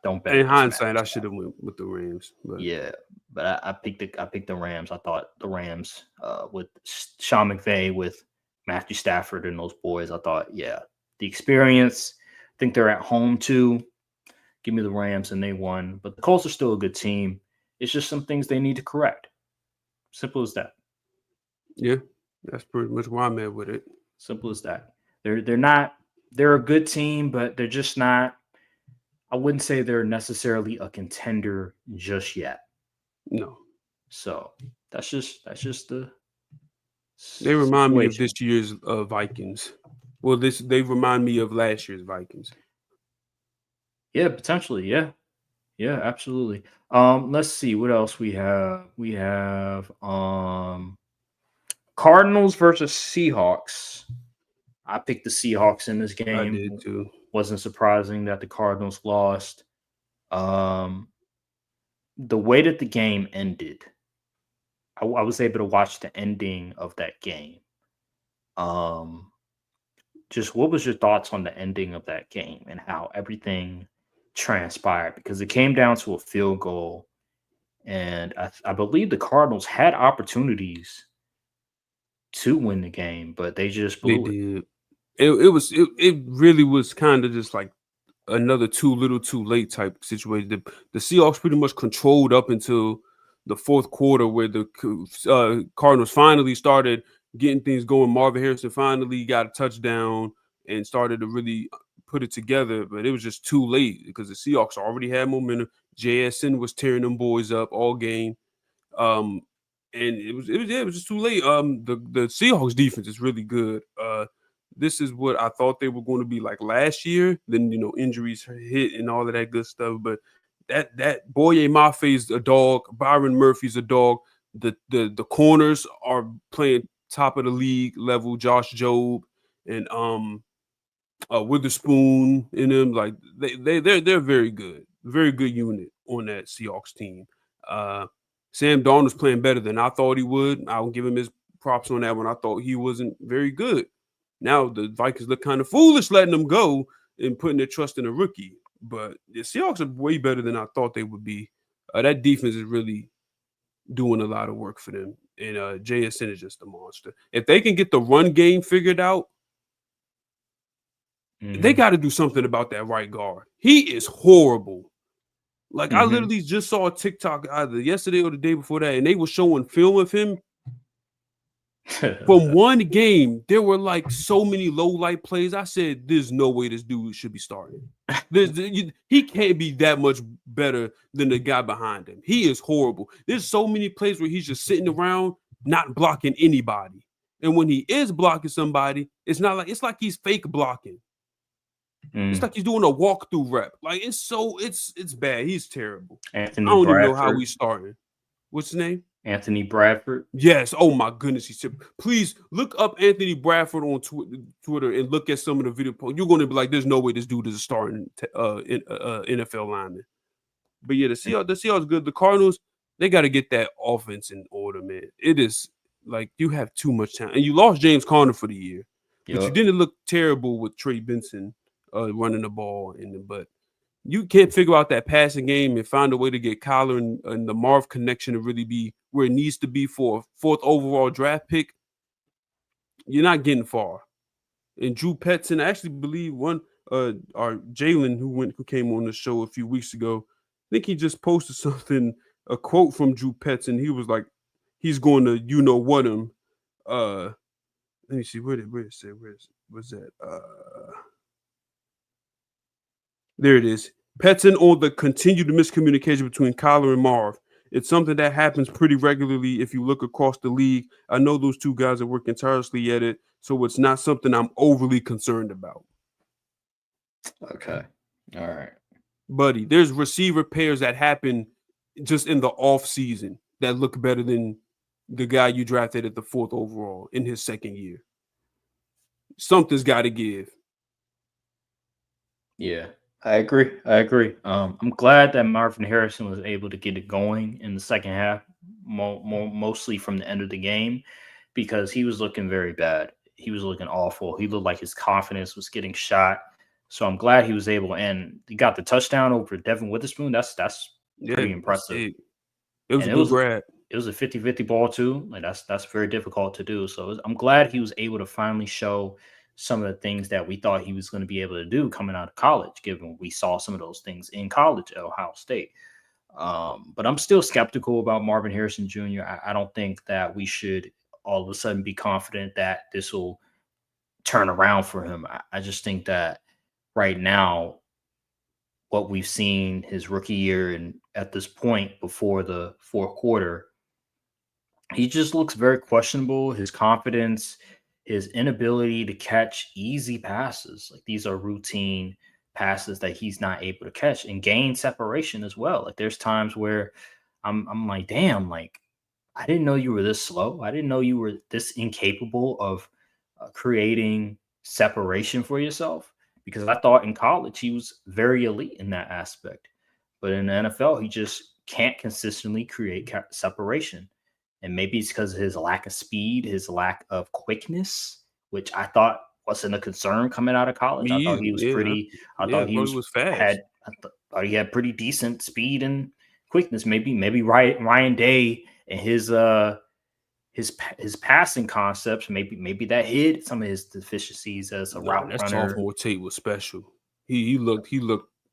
don't bet In against hindsight, I Matthew should have Stafford. went with the Rams, but Yeah, but I picked the Rams. I thought the Rams with Sean McVay, with Matthew Stafford and those boys. I thought, yeah, the experience. I think they're at home too. Give me the Rams, and they won. But the Colts are still a good team. It's just some things they need to correct. Simple as that. yeah, that's pretty much where I'm at with it. Simple as that. They're not, they're a good team, but they're just not. I wouldn't say they're necessarily a contender just yet. No, So that's just the they remind me of situation. this year's Vikings. Well, they remind me of last year's Vikings. Yeah, potentially. Yeah. Yeah, absolutely. Let's see what else we have. We have Cardinals versus Seahawks. I picked the Seahawks in this I did game. too. Wasn't surprising that the Cardinals lost. Um, the way that the game ended, I was able to watch the ending of that game. Um, just what was your thoughts on the ending of that game and how everything transpired? Because it came down to a field goal, and I believe the Cardinals had opportunities to win the game, but they just They blew it. did. It really was kind of just like another too little too late type situation. The Seahawks pretty much controlled up until the fourth quarter, where the Cardinals finally started getting things going. Marvin Harrison finally got a touchdown and started to really put it together, but it was just too late because the Seahawks already had momentum. JSN was tearing them boys up all game. Um, and it was just too late. The Seahawks defense is really good. This is what I thought they were going to be like last year. Then injuries hit and all of that good stuff. But that Boye Mafe's a dog. Byron Murphy's a dog. The corners are playing top of the league level. Josh Jobe and Witherspoon in them. Like they're very good unit on that Seahawks team. Uh, Sam Darnold's playing better than I thought he would. I'll give him his props on that one. I thought he wasn't very good. Now the Vikings look kind of foolish letting him go and putting their trust in a rookie. But the Seahawks are way better than I thought they would be. That defense is really doing a lot of work for them. And JSN is just a monster. If they can get the run game figured out, they got to do something about that right guard. He is horrible. Like I literally just saw a TikTok either yesterday or the day before that, and they were showing film of him. From one game, there were like so many low light plays. I said, "There's no way this dude should be starting. He can't be that much better than the guy behind him. He is horrible. There's so many plays where he's just sitting around, not blocking anybody. And when he is blocking somebody, it's like he's fake blocking. It's like he's doing a walkthrough rep. Like it's bad. He's terrible. Anthony I don't even know how Bradford. he's starting. What's his name? Anthony Bradford. Yes. Oh my goodness. He's terrible. Please look up Anthony Bradford on Twitter and look at some of the video posts. You're going to be like, "There's no way this dude is a starting NFL lineman." But yeah, the Seahawks good. The Cardinals, they got to get that offense in order, man. It is like you have too much talent, and you lost James Conner for the year, but you didn't look terrible with Trey Benson running the ball. But you can't figure out that passing game and find a way to get Kyler and the Marv connection to really be where it needs to be for a 4th overall draft pick. You're not getting far. And Drew Petzing, I actually believe our Jalen who came on the show a few weeks ago, I think he just posted something, a quote from Drew Petzing. He was like, he's going to what him. Let me see where it say where's that? There it is. Petzing on the continued miscommunication between Kyler and Marv. It's something that happens pretty regularly if you look across the league. I know those two guys are working tirelessly at it, so it's not something I'm overly concerned about. Okay. All right. Buddy, there's receiver pairs that happen just in the off season that look better than the guy you drafted at the 4th overall in his 2nd year. Something's got to give. Yeah, I agree. I'm glad that Marvin Harrison was able to get it going in the second half, mostly from the end of the game, because he was looking very bad. He was looking awful. He looked like his confidence was getting shot. So I'm glad he was able, and he got the touchdown over Devin Witherspoon. That's pretty impressive. It was a good grab. It was a 50-50 ball too. Like that's very difficult to do. So I'm glad he was able to finally show some of the things that we thought he was going to be able to do coming out of college, given we saw some of those things in college at Ohio State. But I'm still skeptical about Marvin Harrison Jr. I don't think that we should all of a sudden be confident that this will turn around for him. I just think that right now, what we've seen his rookie year and at this point before the 4th quarter, he just looks very questionable. His confidence, his inability to catch easy passes. Like these are routine passes that he's not able to catch and gain separation as well. Like there's times where I'm like, damn, like I didn't know you were this slow. I didn't know you were this incapable of creating separation for yourself, because I thought in college he was very elite in that aspect. But in the NFL, he just can't consistently create separation. And maybe it's because of his lack of speed, his lack of quickness, which I thought wasn't a concern coming out of college. I thought he was pretty. I thought he was fast. Thought he had pretty decent speed and quickness. Maybe Ryan Day and his passing concepts. Maybe that hid some of his deficiencies as a route runner. Sophomore tape was special. He looked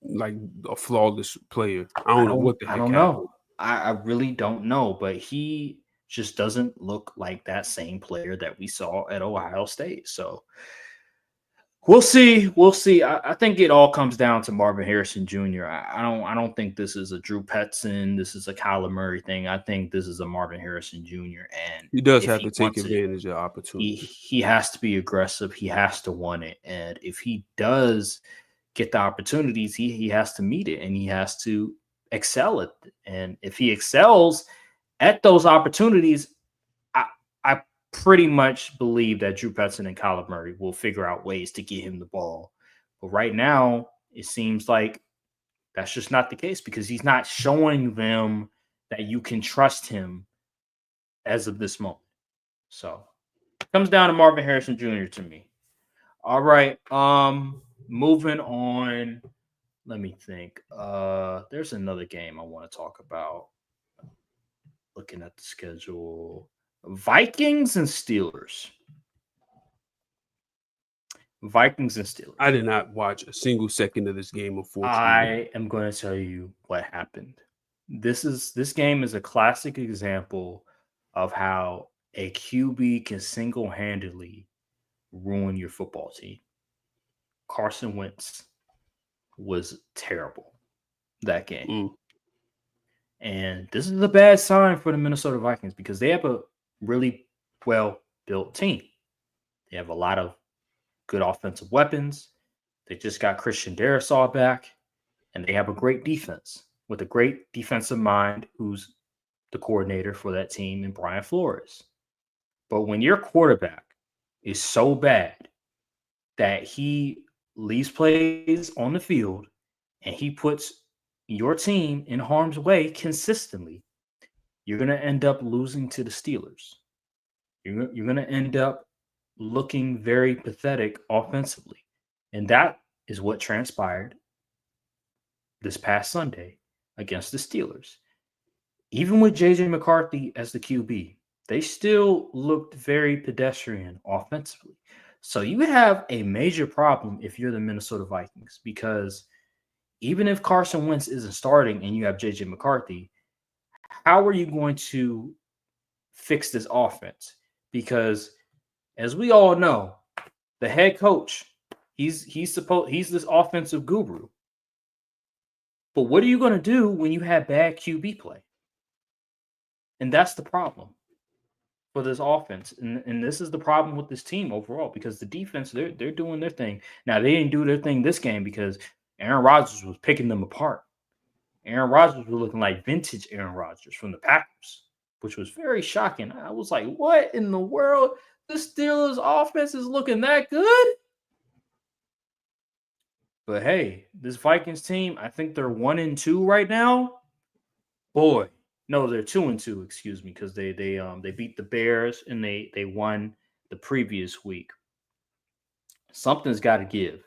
like a flawless player. I don't know what the heck happened. I really don't know, but he just doesn't look like that same player that we saw at Ohio State. So we'll see. I think it all comes down to Marvin Harrison Jr. I don't think this is a Drew Petzing. This is a Kyler Murray thing. I think this is a Marvin Harrison Jr. And he does have to take advantage of opportunity. He has to be aggressive. He has to want it. And if he does get the opportunities, he has to meet it and he has to excel at it. And if he excels at those opportunities, I pretty much believe that Drew Petzing and Kyler Murray will figure out ways to get him the ball But right now, it seems like that's just not the case because he's not showing them that you can trust him as of this moment. So it comes down to Marvin Harrison Jr. to me. All right. Moving on. Let me think. There's another game I want to talk about. Looking at the schedule. Vikings and Steelers. Vikings and I Steelers. did not watch a single second of this game, unfortunately. I am going to tell you what happened. This game is a classic example of how a QB can single-handedly ruin your football team. Carson Wentz was terrible that game. Mm. And this is a bad sign for the Minnesota Vikings because they have a really well-built team. They have a lot of good offensive weapons. They just got Christian Darrisaw back, and they have a great defense with a great defensive mind who's the coordinator for that team in Brian Flores. But when your quarterback is so bad that he leaves plays on the field and he puts your team in harm's way consistently, you're going to end up losing to the Steelers. You're going to end up looking very pathetic offensively. And that is what transpired this past Sunday against the Steelers. Even with JJ McCarthy as the QB, they still looked very pedestrian offensively. So you have a major problem if you're the Minnesota Vikings because even if Carson Wentz isn't starting and you have JJ McCarthy, how are you going to fix this offense? Because as we all know, the head coach, he's this offensive guru. But what are you going to do when you have bad QB play? And that's the problem for this offense. And this is the problem with this team overall because the defense, they're doing their thing. Now, they didn't do their thing this game because Aaron Rodgers was picking them apart. Aaron Rodgers was looking like vintage Aaron Rodgers from the Packers, which was very shocking. I was like, what in the world? The Steelers offense is looking that good? But hey, this Vikings team, I think they're 1-2 right now. Boy, no, they're 2-2. Excuse me, because they beat the Bears and they won the previous week. Something's got to give.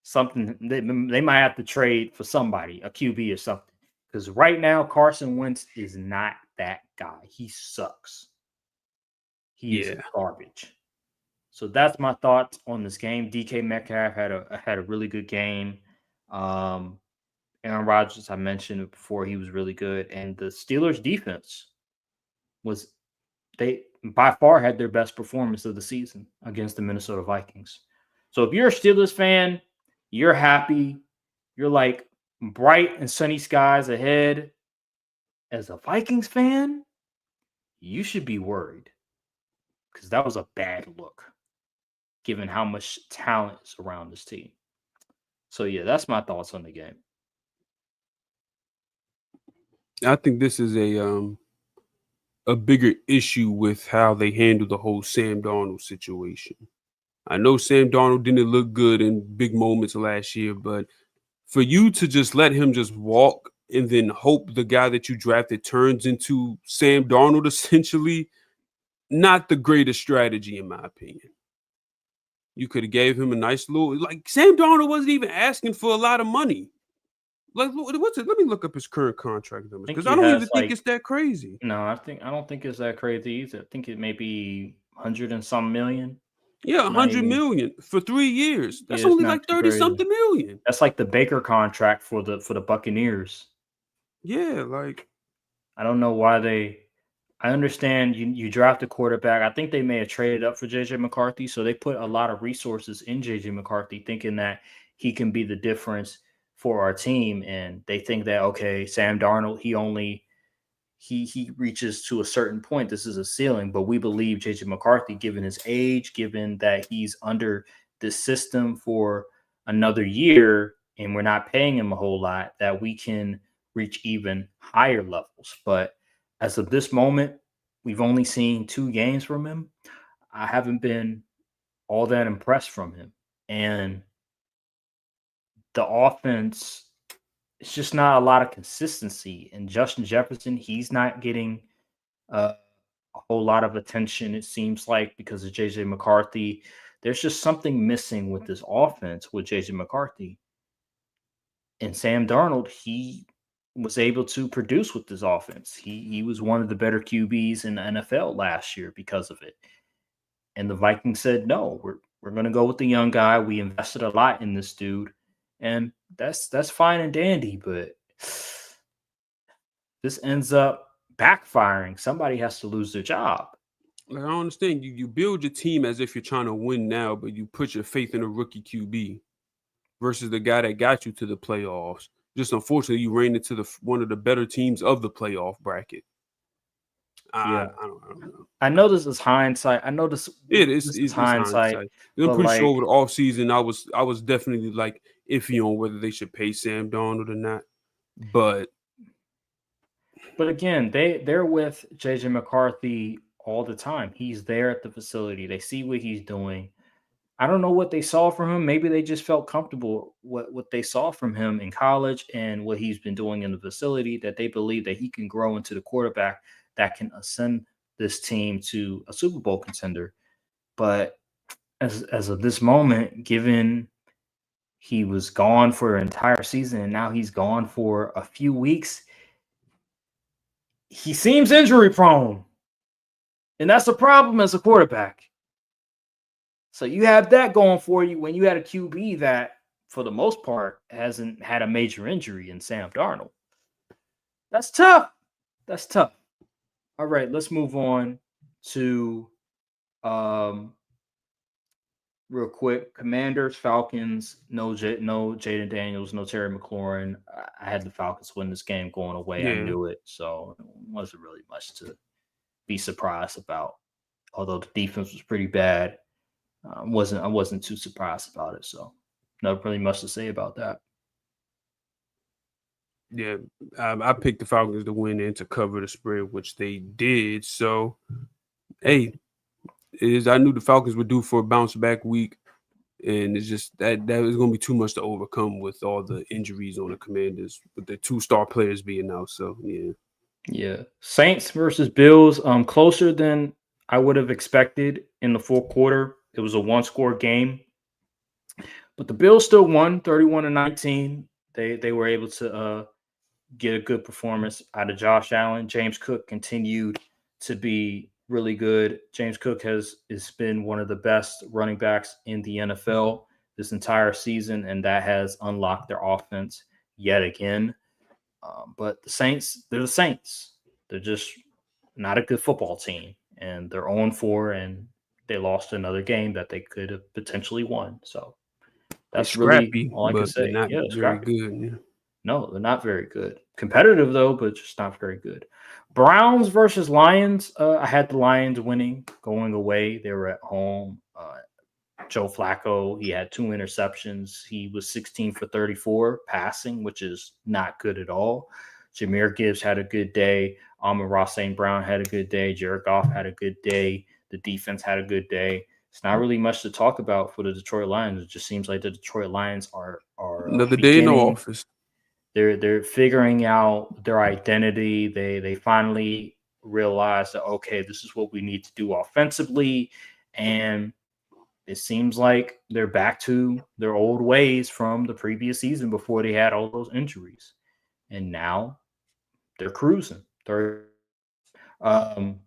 Something they might have to trade for somebody, a QB or something. Because right now, Carson Wentz is not that guy. He sucks. He is garbage. So that's my thoughts on this game. DK Metcalf had a really good game. Aaron Rodgers, I mentioned before, he was really good, and the Steelers' defense was they by far had their best performance of the season against the Minnesota Vikings. So if you're a Steelers fan, you're happy, you're like bright and sunny skies ahead. As a Vikings fan, you should be worried because that was a bad look given how much talent is around this team. So yeah, that's my thoughts on the game. I think this is a bigger issue with how they handle the whole Sam Darnold situation. I know Sam Darnold didn't look good in big moments last year, but for you to just let him just walk and then hope the guy that you drafted turns into Sam Darnold, essentially, not the greatest strategy in my opinion. You could have gave him a nice little, like Sam Darnold wasn't even asking for a lot of money. Like, what's it? Let me look up his current contract numbers I think because he I don't has even think it's that crazy. no, I don't think it's that crazy either. I think it may be 100 and some million. Yeah, Not 100 even million for 3 years. yeah, That's it's only not like too 30 crazy. something million. That's like the Baker contract for the Buccaneers. Yeah, like I don't know why they I understand you draft a quarterback. I think they may have traded up for JJ McCarthy, so they put a lot of resources in JJ McCarthy, thinking that he can be the difference for our team. And they think that okay, Sam Darnold, he reaches to a certain point. This is a ceiling, but we believe JJ McCarthy, given his age, given that he's under this system for another year, and we're not paying him a whole lot, that we can reach even higher levels. But as of this moment, we've only seen 2 games from him. I haven't been all that impressed from him. And the offense, it's just not a lot of consistency. And Justin Jefferson, he's not getting uh, a whole lot of attention, it seems like, because of JJ McCarthy. There's just something missing with this offense with JJ McCarthy. And Sam Darnold, he was able to produce with this offense. He was one of the better QBs in the NFL last year because of it. And the Vikings said, no, we're going to go with the young guy. We invested a lot in this dude, and that's fine and dandy. But this ends up backfiring. Somebody has to lose their job. Like, I don't understand. You build your team as if you're trying to win now, but you put your faith in a rookie QB versus the guy that got you to the playoffs. Just unfortunately, you ran into one of the better teams of the playoff bracket. Yeah, I don't know. I know this is hindsight. I know this. This is is hindsight. hindsight. I'm But pretty sure like, over the offseason, I was definitely like iffy on whether they should pay Sam Darnold or not. But again, they're with JJ McCarthy all the time. He's there at the facility. They see what he's doing. I don't know what they saw from him. Maybe they just felt comfortable what they saw from him in college and what he's been doing in the facility, that they believe that he can grow into the quarterback that can ascend this team to a Super Bowl contender. But as of this moment, given he was gone for an entire season and now he's gone for a few weeks, he seems injury prone. And that's a problem as a quarterback. So you have that going for you when you had a QB that, for the most part, hasn't had a major injury in Sam Darnold. That's tough. That's tough. All right, let's move on to real quick. Commanders, Falcons, no Jaden Daniels, no Terry McLaurin. I had the Falcons win this game going away. I yeah, knew it. So it wasn't really much to be surprised about. Although the defense was pretty bad. I wasn't too surprised about it. So not really much to say about that. yeah, I picked the Falcons to win and to cover the spread, which they did. So, hey, I knew the Falcons were due for a bounce back week, and it's just that was going to be too much to overcome with all the injuries on the Commanders, with the 2-star players being out. So, yeah. Yeah, Saints versus Bills. Closer than I would have expected in the fourth quarter. It was a one-score game, but the Bills still won 31-19. They were able to get a good performance out of Josh Allen. James Cook continued to be really good. James Cook has been one of the best running backs in the NFL this entire season, and that has unlocked their offense yet again. But the Saints, they're the Saints. They're just not a good football team, and they're 0-4, and they lost another game that they could have potentially won. So They're that's really scrappy, all I can but they're say. not Yeah, very scrappy. good. Yeah. No, they're not very good. Competitive though, but just not very good. Browns versus Lions. I had the Lions winning, going away. They were at home. Joe Flacco, he had 2 interceptions. He was 16 for 34 passing, which is not good at all. Jameer Gibbs had a good day. Amon-Ra St. Brown had a good day. Jared Goff had a good day. The defense had a good day. It's not really much to talk about for the Detroit Lions. It just seems like the Detroit Lions are Another day in the beginning. office. They're figuring out their identity. They finally realize that, okay, this is what we need to do offensively, and it seems like they're back to their old ways from the previous season before they had all those injuries, and now they're cruising. Um,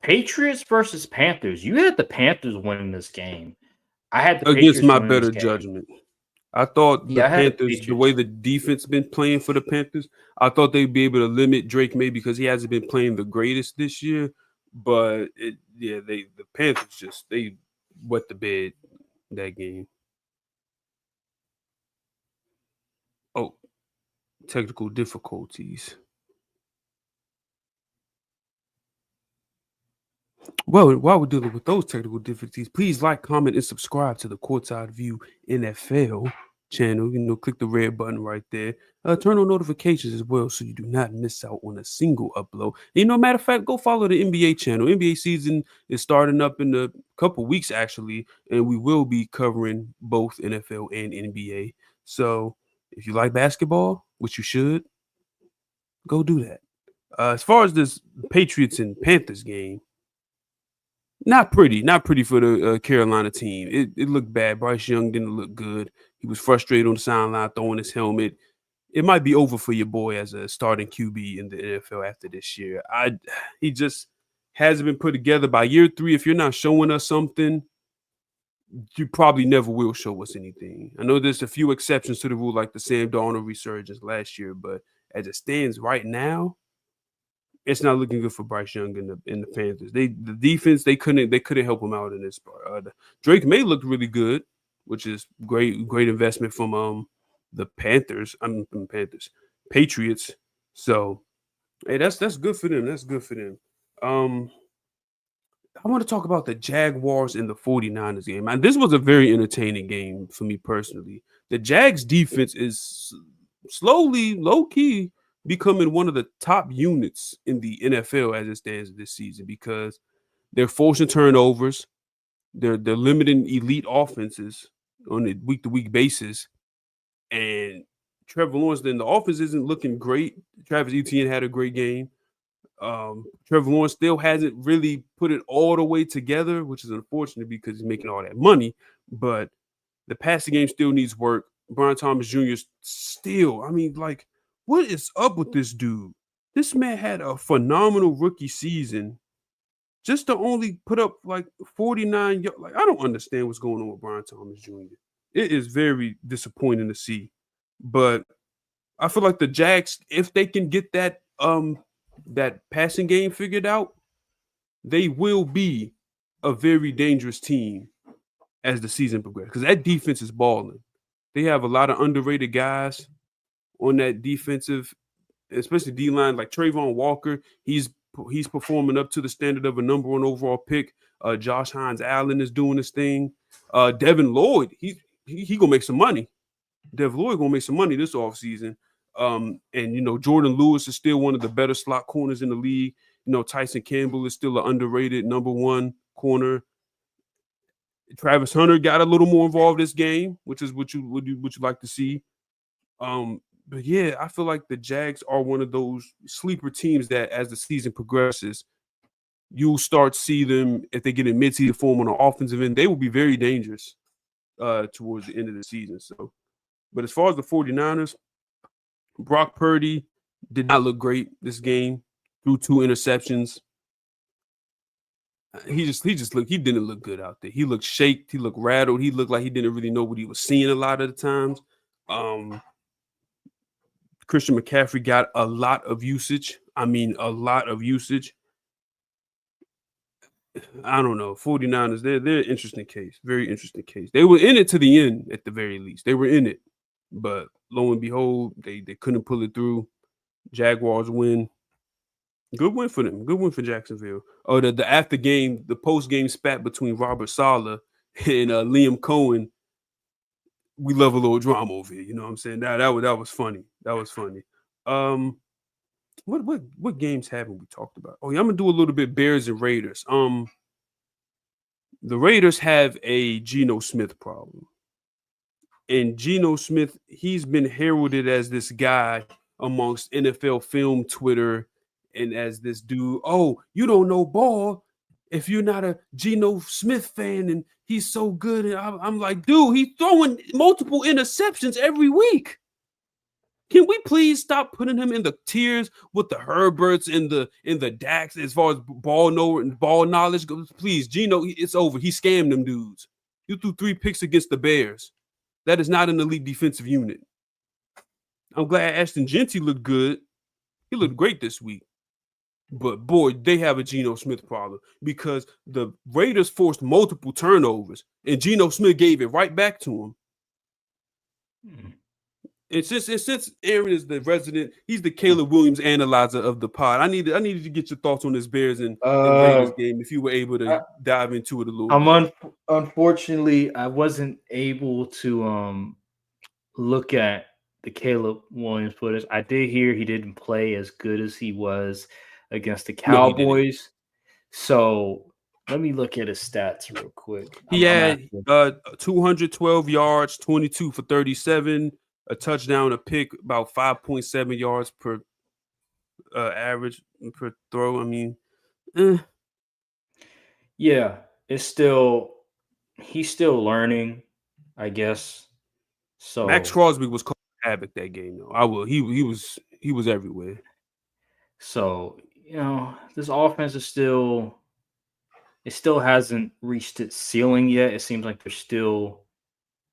Patriots versus Panthers. You had the Panthers winning this game. I had the Against Patriots my winning this better game. judgment. I thought the Yeah, I had the Panthers, the Patriots. way the defense been playing for the Panthers, I thought they'd be able to limit Drake May because he hasn't been playing the greatest this year. But the Panthers they wet the bed that game. Oh, technical difficulties. Well, while we're dealing with those technical difficulties, please like, comment, and subscribe to the Courtside View NFL channel. Click the red button right there. Turn on notifications as well so you do not miss out on a single upload. And, matter of fact, go follow the NBA channel. NBA season is starting up in a couple weeks, actually, and we will be covering both NFL and NBA. So if you like basketball, which you should, go do that. As far as this Patriots and Panthers game, not pretty for the Carolina team. It looked bad. Bryce Young didn't look good. He was frustrated on the sideline, throwing his helmet. It might be over for your boy as a starting QB in the NFL after this year. He just hasn't been put together by year 3. If you're not showing us something, you probably never will show us anything. I know there's a few exceptions to the rule, like the Sam Darnold resurgence last year, but as it stands right now, it's not looking good for Bryce Young in the Panthers. The defense they couldn't help him out in this part. Drake May looked really good, which is great investment from the Panthers. From Panthers, Patriots. So hey, that's good for them. That's good for them. I want to talk about the Jaguars and the 49ers game. And this was a very entertaining game for me personally. The Jags defense is slowly, low key, becoming one of the top units in the NFL as it stands this season because they're forcing turnovers, they're limiting elite offenses on a week to week basis, and Trevor Lawrence. Then the offense isn't looking great. Travis Etienne had a great game. Trevor Lawrence still hasn't really put it all the way together, which is unfortunate because he's making all that money. But the passing game still needs work. Brian Thomas Jr. still, I mean, like, what is up with this dude? This man had a phenomenal rookie season just to only put up like 49 yards. Like, I don't understand what's going on with Brian Thomas Jr. It is very disappointing to see. But I feel like the Jags, if they can get that passing game figured out, they will be a very dangerous team as the season progresses. Because that defense is balling. They have a lot of underrated guys on that defensive, especially D line, like Trayvon Walker. He's performing up to the standard of a number 1 overall pick. Josh Hines Allen is doing his thing. Devin Lloyd, he gonna make some money. Devin Lloyd gonna make some money this offseason. And Jordan Lewis is still one of the better slot corners in the league. Tyson Campbell is still an underrated number 1 corner. Travis Hunter got a little more involved this game, which is what you like to see. But yeah, I feel like the Jags are one of those sleeper teams that, as the season progresses, you'll start to see them if they get in mid-season form on an offensive end. They will be very dangerous towards the end of the season. So, but as far as the 49ers, Brock Purdy did not look great this game. Threw 2 interceptions. He didn't look good out there. He looked shaked. He looked rattled. He looked like he didn't really know what he was seeing a lot of the times. Christian McCaffrey got a lot of usage. I mean, a lot of usage. I don't know. 49ers, they're an interesting case. Very interesting case. They were in it to the end at the very least. They were in it. But lo and behold, they couldn't pull it through. Jaguars win. Good win for them. Good win for Jacksonville. Oh, the after game, the post game spat between Robert Saleh and Liam Cohen. We love a little drama over here. You know what I'm saying? That was funny. That was funny. What games haven't we talked about? Oh yeah, I'm gonna do a little bit Bears and Raiders. The Raiders have a Geno Smith problem. And Geno Smith, he's been heralded as this guy amongst NFL film Twitter and as this dude, oh, you don't know ball if you're not a Geno Smith fan and he's so good. And I'm like, dude, he's throwing multiple interceptions every week. Can we please stop putting him in the tiers with the Herberts and the Dax as far as ball knowledge goes? Please, Geno, it's over. He scammed them dudes. You threw 3 picks against the Bears. That is not an elite defensive unit. I'm glad Ashton Genty looked good. He looked great this week. But boy, they have a Geno Smith problem because the Raiders forced multiple turnovers and Geno Smith gave it right back to him. And since Aaron is the resident, he's the Caleb Williams analyzer of the pod. I needed to get your thoughts on this Bears and Raiders game if you were able to dive into it a little bit. Unfortunately, I wasn't able to look at the Caleb Williams footage. I did hear he didn't play as good as he was against the Cowboys. So Let me look at his stats real quick. He I'm had actually 212 yards, 22 for 37, a touchdown, a pick, about 5.7 yards per average per throw. I mean, eh. yeah, it's still he's still learning, I guess. Max So Crosby was causing havoc that game though. I will. He was everywhere. so this offense is still it still hasn't reached its ceiling yet. It seems like they're still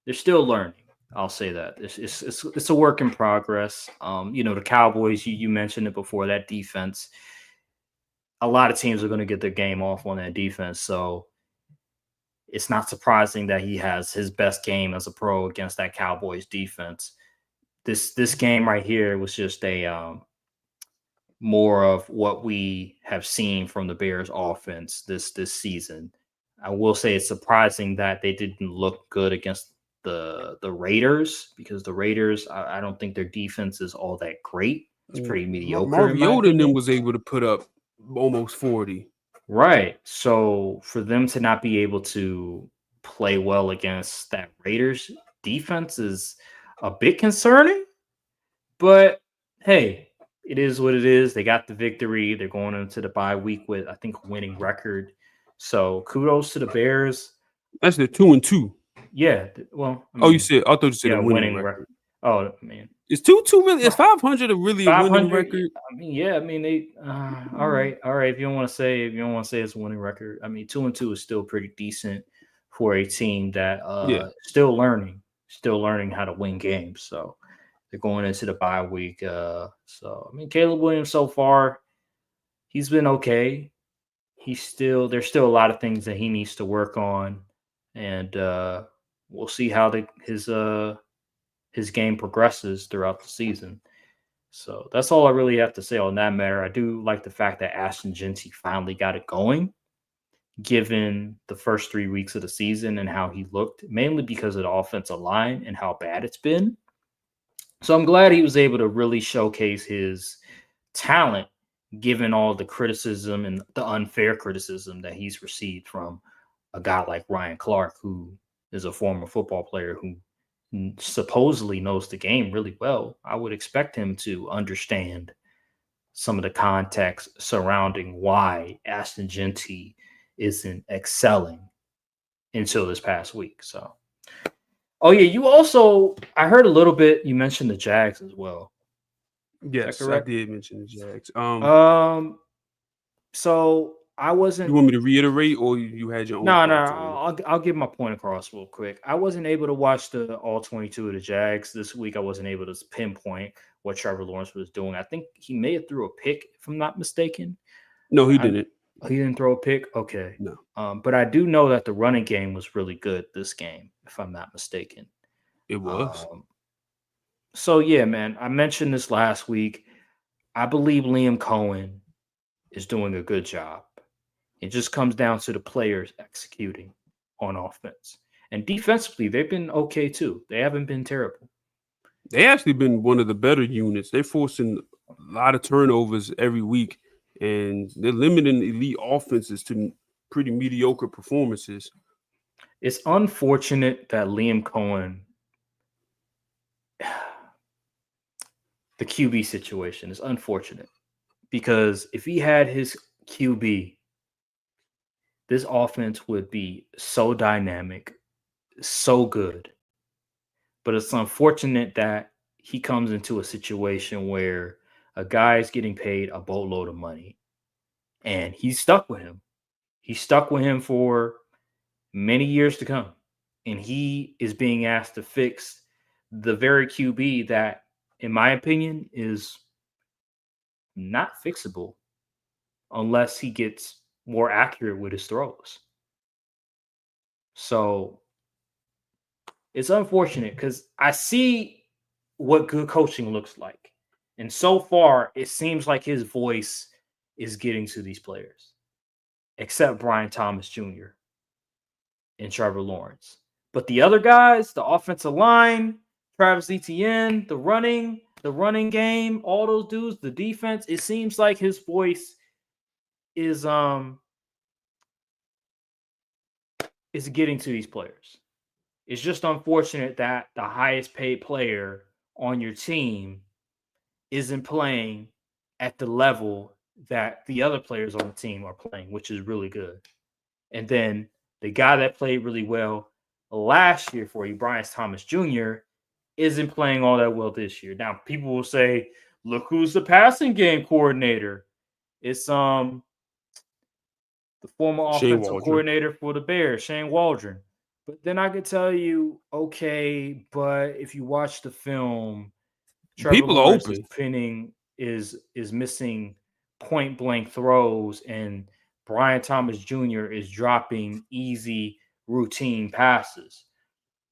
learning. I'll say that it's a work in progress. The Cowboys, you mentioned it before, that defense. A lot of teams are going to get their game off on that defense, so it's not surprising that he has his best game as a pro against that Cowboys defense. This game right here was just a more of what we have seen from the Bears offense this season. I will say it's surprising that they didn't look good against the Raiders, because the Raiders, I don't think their defense is all that great. It's pretty mediocre in my Mariota and them opinion. was able to put up almost 40. Right. So for them to not be able to play well against that Raiders defense is a bit concerning. But hey, it is what it is. They got the victory. They're going into the bye week with, I think, a winning record. So kudos to the Bears. That's the 2-2. Yeah. Well, I Oh, you mean, said I thought you said a yeah, winning winning record. record. Oh man, Is 2-2 really? Is 500 a really a winning 500. record? I mean, yeah. I mean, they. All right, all right. If you don't want to say it's a winning record, I mean, 2-2 is still pretty decent for a team that Yeah. still learning how to win games. So they're going into the bye week. So I mean, Caleb Williams so far, he's been okay. There's still a lot of things that he needs to work on, and we'll see how his game progresses throughout the season. So that's all I really have to say on that matter. I do like the fact that Ashton Genty finally got it going, given the first 3 weeks of the season and how he looked, mainly because of the offensive line and how bad it's been. So I'm glad he was able to really showcase his talent, given all the criticism and the unfair criticism that he's received from a guy like Ryan Clark, who is a former football player who supposedly knows the game really well. I would expect him to understand some of the context surrounding why Ashton Genty isn't excelling until this past week. So, oh yeah, I heard a little bit. You mentioned the Jags as well. Is that Yes, I correct? did mention the Jags. Um, so I You wasn't. want me to reiterate, or you had your own No, no, thoughts on it? I'll give my point across real quick. I wasn't able to watch the all 22 of the Jags this week. I wasn't able to pinpoint what Trevor Lawrence was doing. I think he may have threw a pick, if I'm not mistaken. No, he I, didn't. he didn't throw a pick. Okay, No, but I do know that the running game was really good this game, if I'm not mistaken. it was. Um, so yeah, man, I mentioned this last week. I believe Liam Cohen is doing a good job. It just comes down to the players executing on offense. And defensively, they've been okay too. They haven't been terrible. They actually been one of the better units. They're forcing a lot of turnovers every week, and they're limiting elite offenses to pretty mediocre performances. It's unfortunate that Liam Cohen, the QB situation is unfortunate, because if he had his QB, this offense would be so dynamic, so good. But it's unfortunate that he comes into a situation where a guy is getting paid a boatload of money and he's stuck with him. He's stuck with him for many years to come. And he is being asked to fix the very QB that, in my opinion, is not fixable unless he gets more accurate with his throws. So it's unfortunate because I see what good coaching looks like. And so far, it seems like his voice is getting to these players, except Brian Thomas Jr. and Trevor Lawrence. But the other guys, the offensive line, Travis Etienne, the running game, all those dudes, the defense, it seems like his voice is is getting to these players. It's just unfortunate that the highest paid player on your team isn't playing at the level that the other players on the team are playing, which is really good. And then the guy that played really well last year for you, Brian Thomas Jr., isn't playing all that well this year. Now, people will say, look who's the passing game coordinator. It's the former Shane offensive Waldron. coordinator for the Bears, Shane Waldron. But then I could tell you, okay, but if you watch the film, Trevor People are Lawrence is open. pinning is missing point blank throws, and Brian Thomas Jr. is dropping easy routine passes.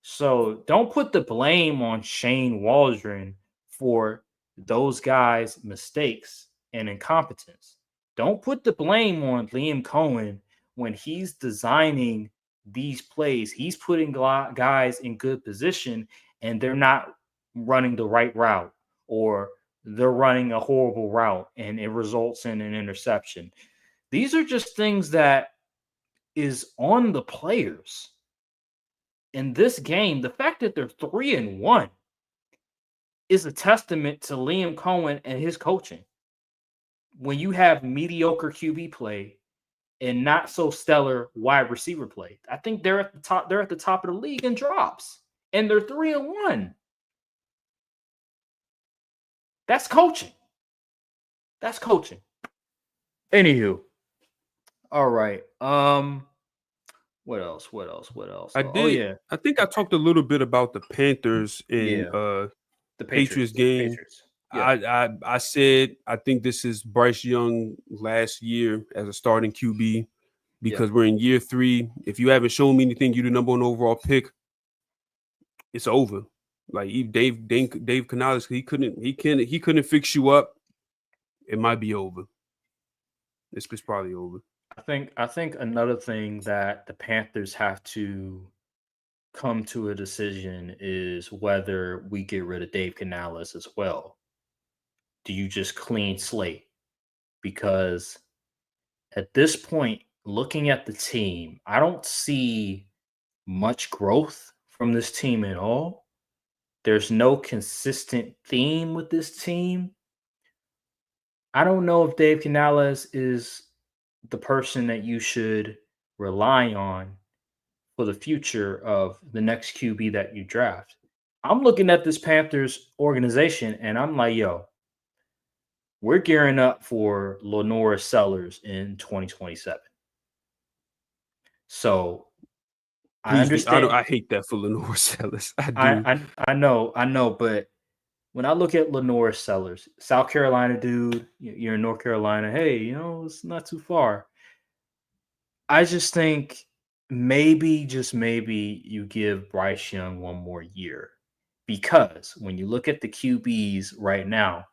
So don't put the blame on Shane Waldron for those guys' mistakes and incompetence. Don't put the blame on Liam Cohen when he's designing these plays. He's putting guys in good position and they're not running the right route, or they're running a horrible route and it results in an interception. These are just things that is on the players. In this game, the fact that they're 3-1 is a testament to Liam Cohen and his coaching. When you have mediocre QB play and not so stellar wide receiver play, I think they're at the top. They're at the top of the league in drops, and they're 3-1. That's coaching. That's coaching. Anywho, all right. What else? What else? What else? I Oh did. yeah, I think I talked a little bit about the Panthers and yeah. The Patriots Patriots. The game. Patriots. Yeah, I said I think this is Bryce Young last year as a starting QB yeah. because we're in year 3. If you haven't shown me anything, you're the number 1 overall pick. It's over. Like Dave Canales, he couldn't fix you up. It might be over. It's probably over. I think another thing that the Panthers have to come to a decision is whether we get rid of Dave Canales as well. Do you just clean slate? Because at this point, looking at the team, I don't see much growth from this team at all. There's no consistent theme with this team. I don't know if Dave Canales is the person that you should rely on for the future of the next QB that you draft. I'm looking at this Panthers organization and I'm like, yo, we're gearing up for Lenora Sellers in 2027. So I Please do. I don't. understand. I hate that for Lenore Sellers. I I, do. I know, but when I look at Lenora Sellers, South Carolina dude, you're in North Carolina. Hey, it's not too far. I just think maybe, just maybe, you give Bryce Young one more year, because when you look at the QBs right now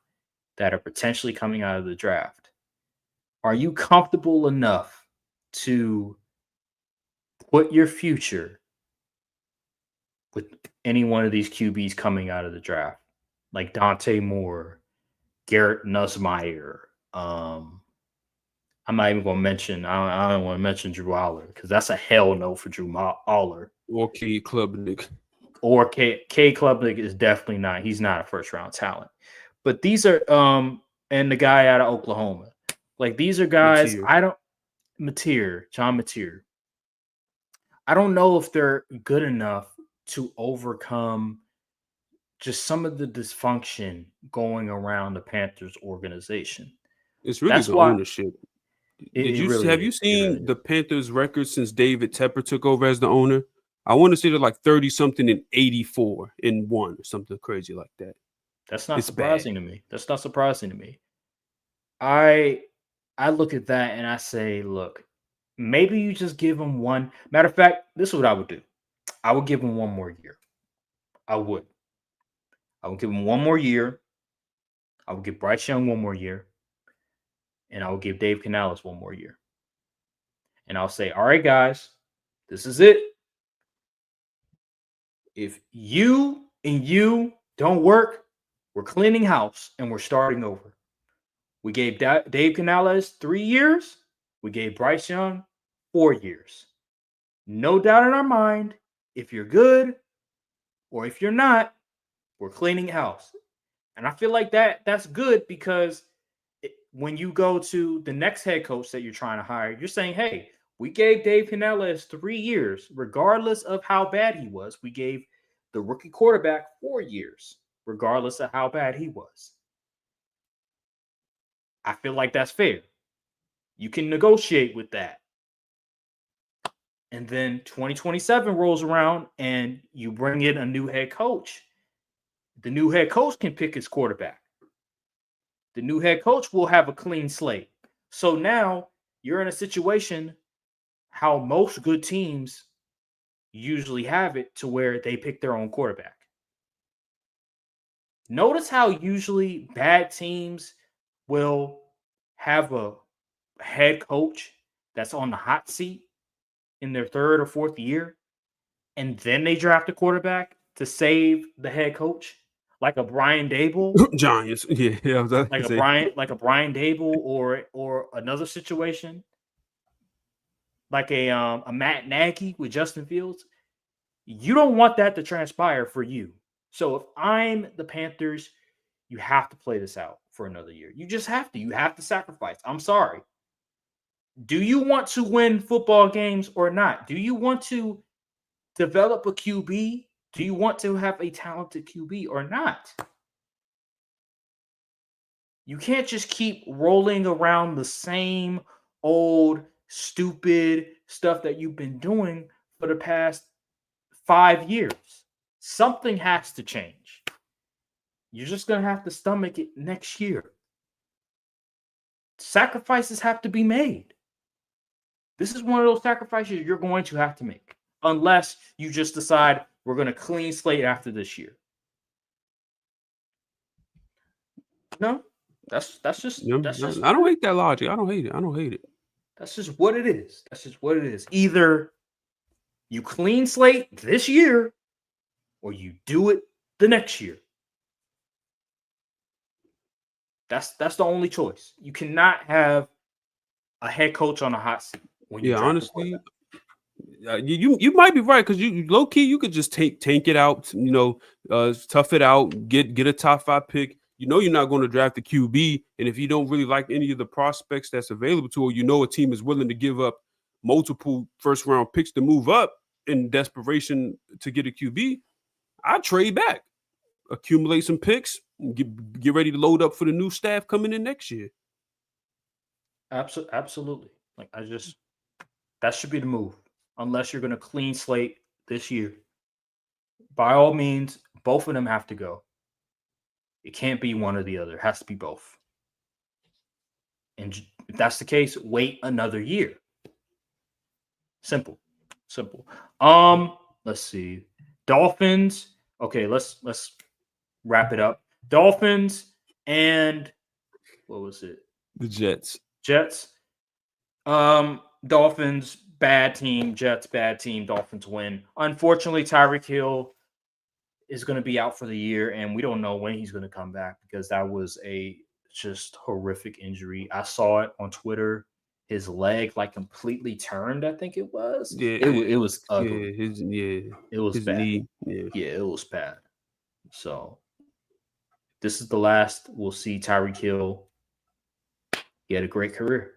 that are potentially coming out of the draft, are you comfortable enough to put your future with any one of these QBs coming out of the draft, like Dante Moore, Garrett Nussmeier? I'm not even going to mention. I don't want to mention Drew Aller because that's a hell no for Drew Aller. Okay, Club Nick. Or K Klubnik is definitely not. He's not a first round talent. But these are and the guy out of Oklahoma. Like, these are guys Mateer. I don't John Mateer. I don't know if they're good enough to overcome just some of the dysfunction going around the Panthers organization. It's really That's the why ownership. it, Did it you really have you is. It really seen is. the Panthers record since David Tepper took over as the owner? I want to say they're like 30 something in 84 in 1 or something crazy like that. That's not It's bad. surprising to me. That's not surprising to me. I I look at that and I say, look, maybe you just give him one. Matter of fact, this is what I would do. I would give him one more year. I would. I would give him one more year. I would give Bryce Young one more year. And I would give Dave Canales one more year. And I'll say, all right, guys, this is it. If you and you don't work, we're cleaning house and we're starting over. We gave Dave Canales 3 years. We gave Bryce Young 4 years. no doubt in our mind, if you're good or if you're not, we're cleaning house. And I feel like that's good because when you go to the next head coach that you're trying to hire, you're saying, hey, we gave Dave Pinellas 3 years, regardless of how bad he was. We gave the rookie quarterback 4 years, regardless of how bad he was. I feel like that's fair. You can negotiate with that. And then 2027 rolls around and you bring in a new head coach. The new head coach can pick his quarterback. The new head coach will have a clean slate. So now you're in a situation how most good teams usually have it to where they pick their own quarterback. Notice how usually bad teams will have a head coach that's on the hot seat in their third or fourth year, and then they draft a quarterback to save the head coach, like a Brian Dable, Giants. Yeah, I was about to say. like a Brian Dable, or another situation like a Matt Nagy with Justin Fields. You don't want that to transpire for you. So if I'm the Panthers, you have to play this out for another year. You just have to. You have to sacrifice. I'm sorry. Do you want to win football games or not? Do you want to develop a QB? Do you want to have a talented QB or not? You can't just keep rolling around the same old stupid stuff that you've been doing for the past 5 years. Something has to change. You're just going to have to stomach it next year. Sacrifices have to be made. This is one of those sacrifices you're going to have to make, unless you just decide we're going to clean slate after this year. No, that's just Yeah, I don't hate that logic. I don't hate it. That's just what it is. That's just what it is. Either you clean slate this year or you do it the next year. That's the only choice. You cannot have a head coach on a hot seat when you Yeah, draft a honestly, quarterback. you might be right because you low key you could just tank it out, tough it out, get a top 5 pick. You know you're not going to draft the QB, and if you don't really like any of the prospects that's available to, or a team is willing to give up multiple first round picks to move up in desperation to get a QB, I trade back, accumulate some picks, get ready to load up for the new staff coming in next year. Absolutely. Like that should be the move. Unless you're going to clean slate this year, by all means, both of them have to go. It can't be one or the other. It has to be both. And if that's the case, wait another year. Simple. Let's see. Dolphins. Okay, let's wrap it up. Dolphins and what was it? The Jets. Dolphins, bad team. Jets, bad team. Dolphins win. Unfortunately, Tyreek Hill is going to be out for the year, and we don't know when he's going to come back because that was a just horrific injury. I saw it on Twitter. His leg completely turned. I think it was. Yeah, it was ugly. It was his bad. knee. Yeah, it was bad. So this is the last we'll see Tyreek Hill. He had a great career.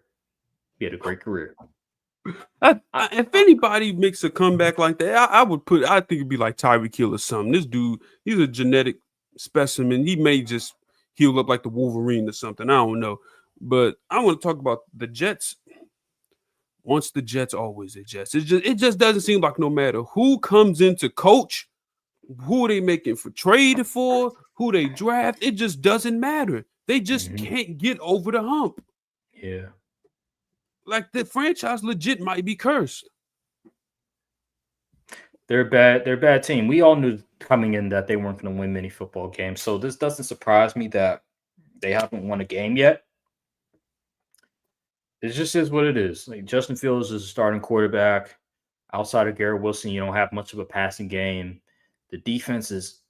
If anybody makes a comeback like that, I think it'd be like Tyreek Hill or something. This dude, he's a genetic specimen. He may just heal up like the Wolverine or something. I don't know. But I want to talk about the Jets. Once the Jets, always the Jets. It just doesn't seem like no matter who comes into coach, who are they making for trade for, who they draft, it just doesn't matter. They just can't get over the hump. Yeah. Like the franchise legit might be cursed. They're a bad team. We all knew coming in that they weren't going to win many football games. So this doesn't surprise me that they haven't won a game yet. It just is what it is. Like Justin Fields is a starting quarterback. Outside of Garrett Wilson, you don't have much of a passing game. The defense is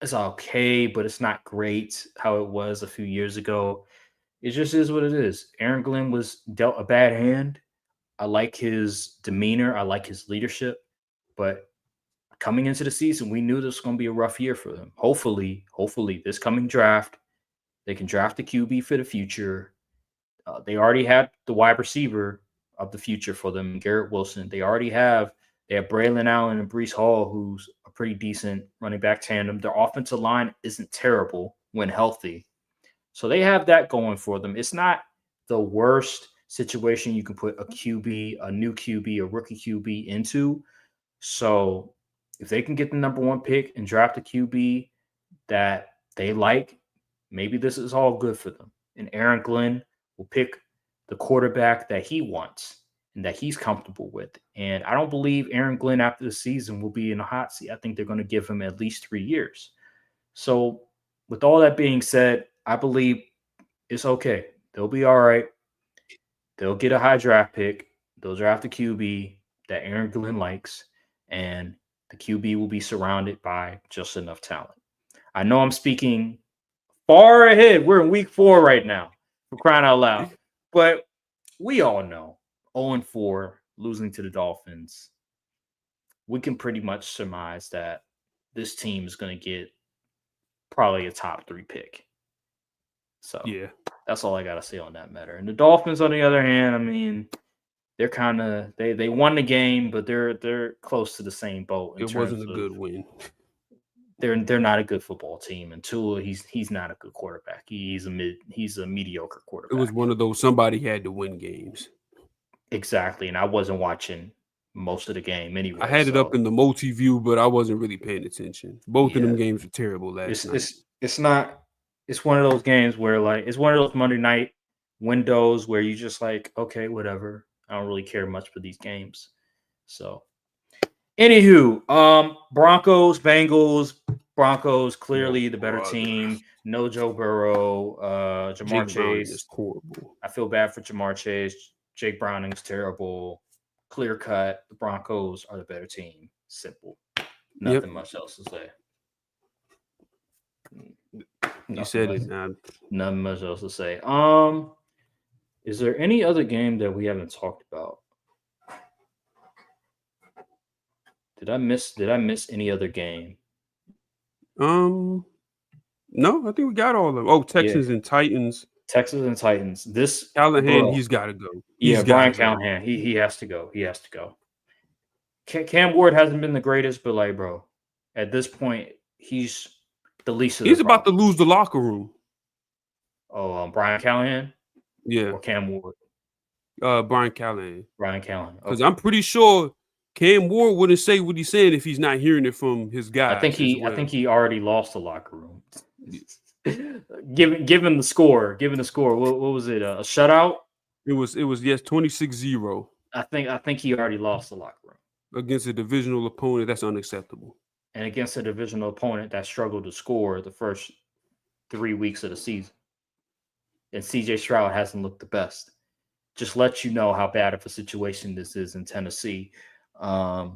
okay, but it's not great how it was a few years ago. It just is what it is. Aaron Glenn was dealt a bad hand. I like his demeanor. I like his leadership. But coming into the season, we knew this was going to be a rough year for them. Hopefully, this coming draft, they can draft a QB for the future. They already had the wide receiver of the future for them, Garrett Wilson. They have Braylon Allen and Brees Hall, who's a pretty decent running back tandem. Their offensive line isn't terrible when healthy. So they have that going for them. It's not the worst situation you can put a QB, a new QB, a rookie QB into. So if they can get the number one pick and draft a QB that they like, maybe this is all good for them. And Aaron Glenn will pick the quarterback that he wants and that he's comfortable with. And I don't believe Aaron Glenn after the season will be in a hot seat. I think they're going to give him at least 3 years. So with all that being said, I believe it's okay. They'll be all right. They'll get a high draft pick. They'll draft a QB that Aaron Glenn likes, and the QB will be surrounded by just enough talent. I know I'm speaking far ahead. We're in week 4 right now, for crying out loud. But we all know 0-4, losing to the Dolphins. We can pretty much surmise that this team is going to get probably a top 3 pick. So Yeah, that's all I got to say on that matter. And the Dolphins, on the other hand, I mean, they're kind of they won the game, but they're close to the same boat. it wasn't a good win. They're not a good football team, and Tua he's not a good quarterback. He's a mediocre quarterback. It was one of those somebody had to win games. Exactly, and I wasn't watching most of the game anyway. I had it up in the multi-view, but I wasn't really paying attention. Both of them games were terrible last night. It's not. It's one of those games where it's one of those Monday night windows where you just like, okay, whatever. I don't really care much for these games. So, anywho, Broncos, Bengals, Broncos clearly the better team. No Joe Burrow, Jamar Chase is horrible. I feel bad for Jamar Chase. Jake Browning's terrible. Clear cut. The Broncos are the better team. Simple. Nothing much else to say. You said it. Nothing much else to say. Is there any other game that we haven't talked about? Did I miss any other game? No, I think we got all of them. Oh, Texans and Titans. Texans and Titans. This Callahan, he's got to go. Brian Callahan, he has to go. He has to go. Cam Ward hasn't been the greatest, but like, bro, at this point, he's the least of the He's about to lose the locker room. Oh, Brian Callahan? Yeah. Or Cam Ward? Brian Callahan. Brian Callahan. Because I'm pretty sure Cam Ward wouldn't say what he's saying if he's not hearing it from his guys. I think he already lost the locker room. Given the score. What was it? A shutout? It was yes, 26-0. I think he already lost the locker room. Against a divisional opponent, that's unacceptable. And against a divisional opponent that struggled to score the first 3 weeks of the season. And CJ Stroud hasn't looked the best. Just let you know how bad of a situation this is in Tennessee. I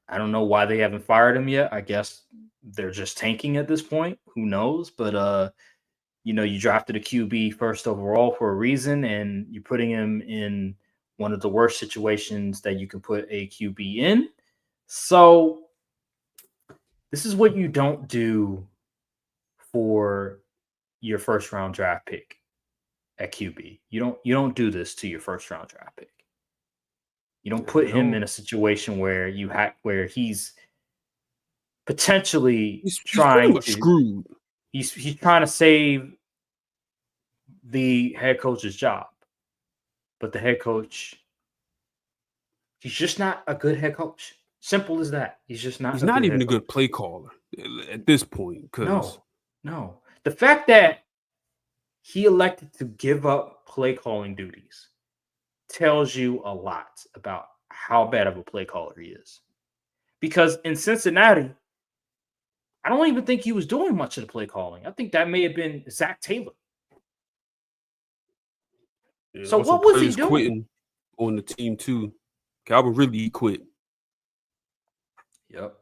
don't know why they haven't fired him yet. I guess they're just tanking at this point. Who knows? But you drafted a QB first overall for a reason, and you're putting him in one of the worst situations that you can put a QB in. So this is what you don't do for your first round draft pick at QB. You don't do this to your first round draft pick. You don't put him in a situation where where he's potentially trying to screwed. He's trying to save the head coach's job. But the head coach, he's just not a good head coach. Simple as that. He's just not. He's not even a good play caller at this point. No. The fact that he elected to give up play calling duties tells you a lot about how bad of a play caller he is. Because in Cincinnati, I don't even think he was doing much of the play calling. I think that may have been Zach Taylor. Yeah, so what was he doing? Quitting on the team too. Calvin really quit. Yep.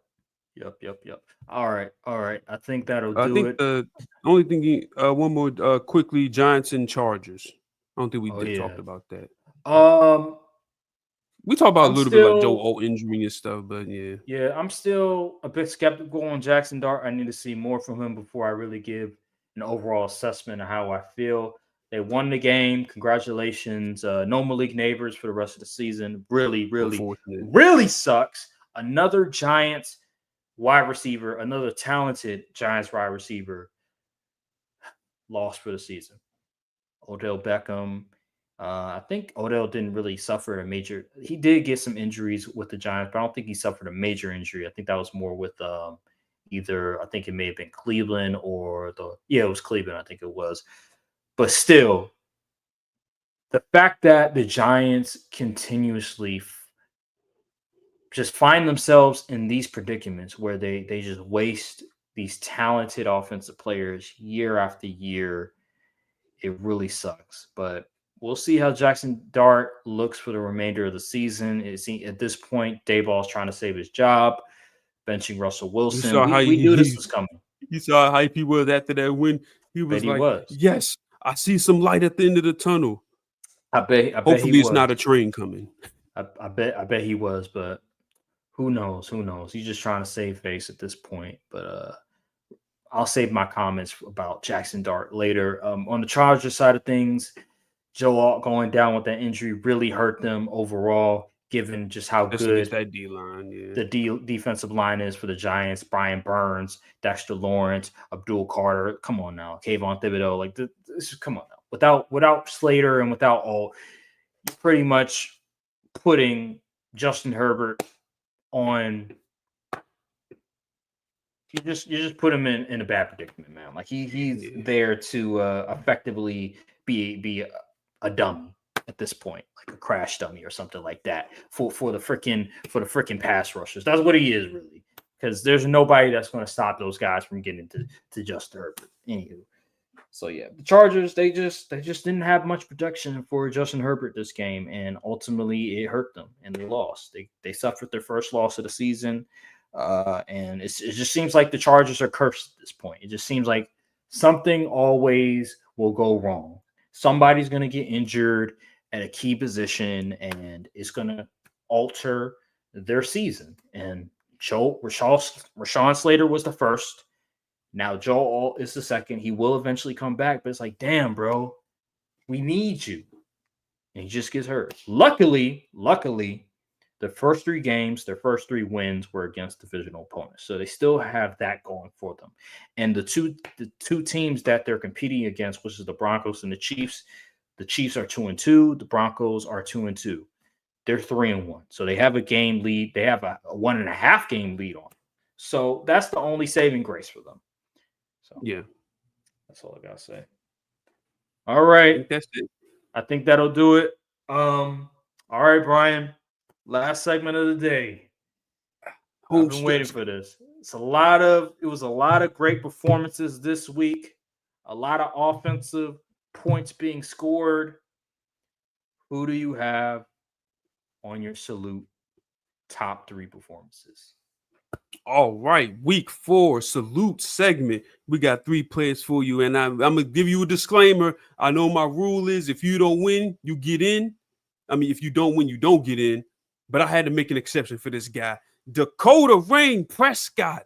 All right. I think that'll do it. The only thing, one more quickly, Giants and Chargers. I don't think we talked about that. We talk about a I'm little bit like Joe still, O injury and stuff, but yeah, yeah, I'm still a bit skeptical on Jackson Dart. I need to see more from him before I really give an overall assessment of how I feel. They won the game. Congratulations. No Malik Neighbors for the rest of the season. Really, really, unfortunate. really sucks. Another Giants wide receiver, another talented Giants wide receiver lost for the season. Odell Beckham. I think Odell didn't really suffer a major. He did get some injuries with the Giants, but I don't think he suffered a major injury. I think that was more with either. I think it may have been Cleveland or the. Yeah, it was Cleveland. I think it was. But still, the fact that the Giants continuously just find themselves in these predicaments where they just waste these talented offensive players year after year, it really sucks. But we'll see how Jackson Dart looks for the remainder of the season. At this point, Dayball's trying to save his job, benching Russell You Wilson. saw how We knew this was coming. you saw how hype he was after that win. He Bet was he like, was. "Yes, I see some light at the end of the tunnel. I bet he Hopefully, it's was. not a train coming." I bet he was, but who knows? Who knows? He's just trying to save face at this point. But I'll save my comments about Jackson Dart later. On the Chargers side of things, Joe Alt going down with that injury really hurt them overall, given just how That's against good that D line, yeah. the defensive line is for the Giants. Brian Burns, Dexter Lawrence, Abdul Carter. Come on now, Kayvon Thibodeau. Like this is come on now. Without Slater and without Alt, you're pretty much putting Justin Herbert on. You just put him in a bad predicament, man. Like he's Yeah. there to effectively be a dummy at this point, like a crash dummy or something like that for the freaking pass rushers. That's what he is really, because there's nobody that's going to stop those guys from getting to Justin Herbert. Anywho, so yeah, the Chargers they just didn't have much protection for Justin Herbert this game, and ultimately it hurt them and they lost. They suffered their first loss of the season. And it just seems like the Chargers are cursed at this point. It just seems like something always will go wrong. Somebody's going to get injured at a key position, and it's going to alter their season. And Rashawn Slater was the first. Now Joe Alt is the second. He will eventually come back, but it's like, damn, bro, we need you. And he just gets hurt. Luckily, the first three games, their first three wins were against divisional opponents. So they still have that going for them. And the two teams that they're competing against, which is the Broncos and the Chiefs are 2-2. The Broncos are 2-2. They're 3-1. So they have a game lead. They have a 1.5 game lead on. So that's the only saving grace for them. So Yeah. that's all I gotta say. All right. That's it. I think that'll do it. All right, Brian. Last segment of the day. I've been waiting for this. It was a lot of great performances this week. A lot of offensive points being scored. Who do you have on your salute top 3 performances? All right, week 4 salute segment. We got 3 players for you, and I'm gonna give you a disclaimer. I know my rule is if you don't win, you get in. I mean, if you don't win, you don't get in. But I had to make an exception for this guy, Dakota Rain Prescott,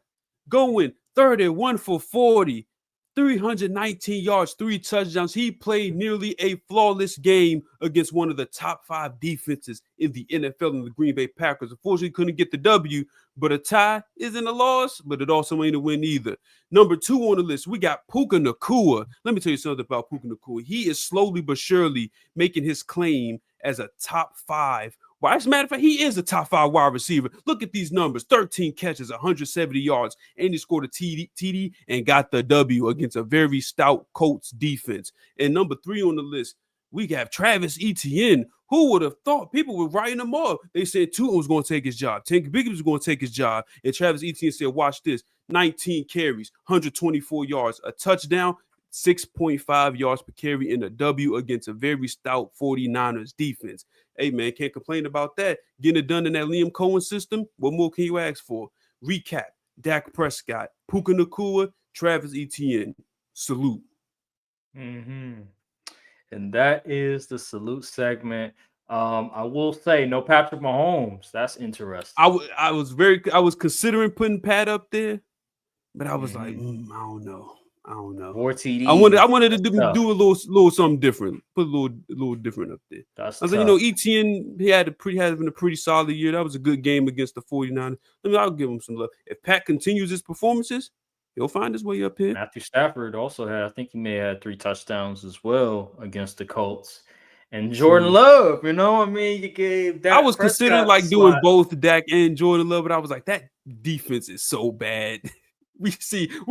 going 31 for 40, 319 yards, 3 touchdowns. He played nearly a flawless game against one of the top 5 defenses in the NFL in the Green Bay Packers. Unfortunately, couldn't get the W, but a tie isn't a loss, but it also ain't a win either. Number 2 on the list, we got Puka Nacua. Let me tell you something about Puka Nacua. He is slowly but surely making his claim as a top 5. Well, as a matter of fact, he is a top 5 wide receiver. Look at these numbers: 13 catches, 170 yards, and he scored a TD and got the W against a very stout Colts defense. And number 3 on the list, we have Travis Etienne. Who would have thought? People were writing him up. They said Tua was going to take his job. Tank Biggins was going to take his job. And Travis Etienne said, watch this: 19 carries, 124 yards, a touchdown, 6.5 yards per carry, in a W against a very stout 49ers defense. Hey, man, can't complain about that. Getting it done in that Liam Cohen system, what more can you ask for? Recap: Dak Prescott, Puka Nacua, Travis Etienne. Salute. Mm-hmm. And that is the salute segment. I will say no Patrick Mahomes. That's interesting. I was considering putting Pat up there, but I was like, Hmm. I don't know. I don't know. 4 TDs. I wanted to That's tough. do a little something different. Put a little different up there. That's I was like, tough. ETN, having a pretty solid year. That was a good game against the 49ers. I'll give him some love. If Pat continues his performances, he'll find his way up here. Matthew Stafford also had, I think he may have had 3 touchdowns as well against the Colts. And Jordan True. Love, I mean, you gave I Dak was considering Prescott the like doing slot. both Dak and Jordan Love, but I was like, that defense is so bad. We see 3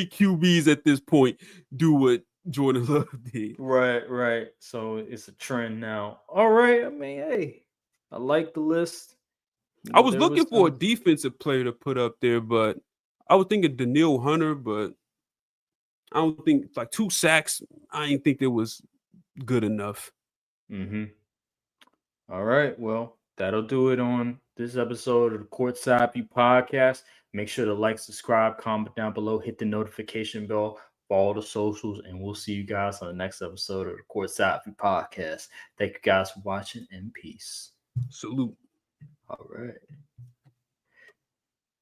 QBs at this point do what Jordan Love did. Right, right. So it's a trend now. All right. I mean, hey, I like the list. I was There was looking for a some. defensive player to put up there, but I was thinking Daniil Hunter, but I don't think like 2 sacks. I didn't think it was good enough. Mm-hmm. All right. Well, that'll do it on this episode of the Courtside View podcast. Make sure to like, subscribe, comment down below, hit the notification bell, follow the socials, and we'll see you guys on the next episode of the Courtside View podcast. Thank you guys for watching, and peace. Salute. All right.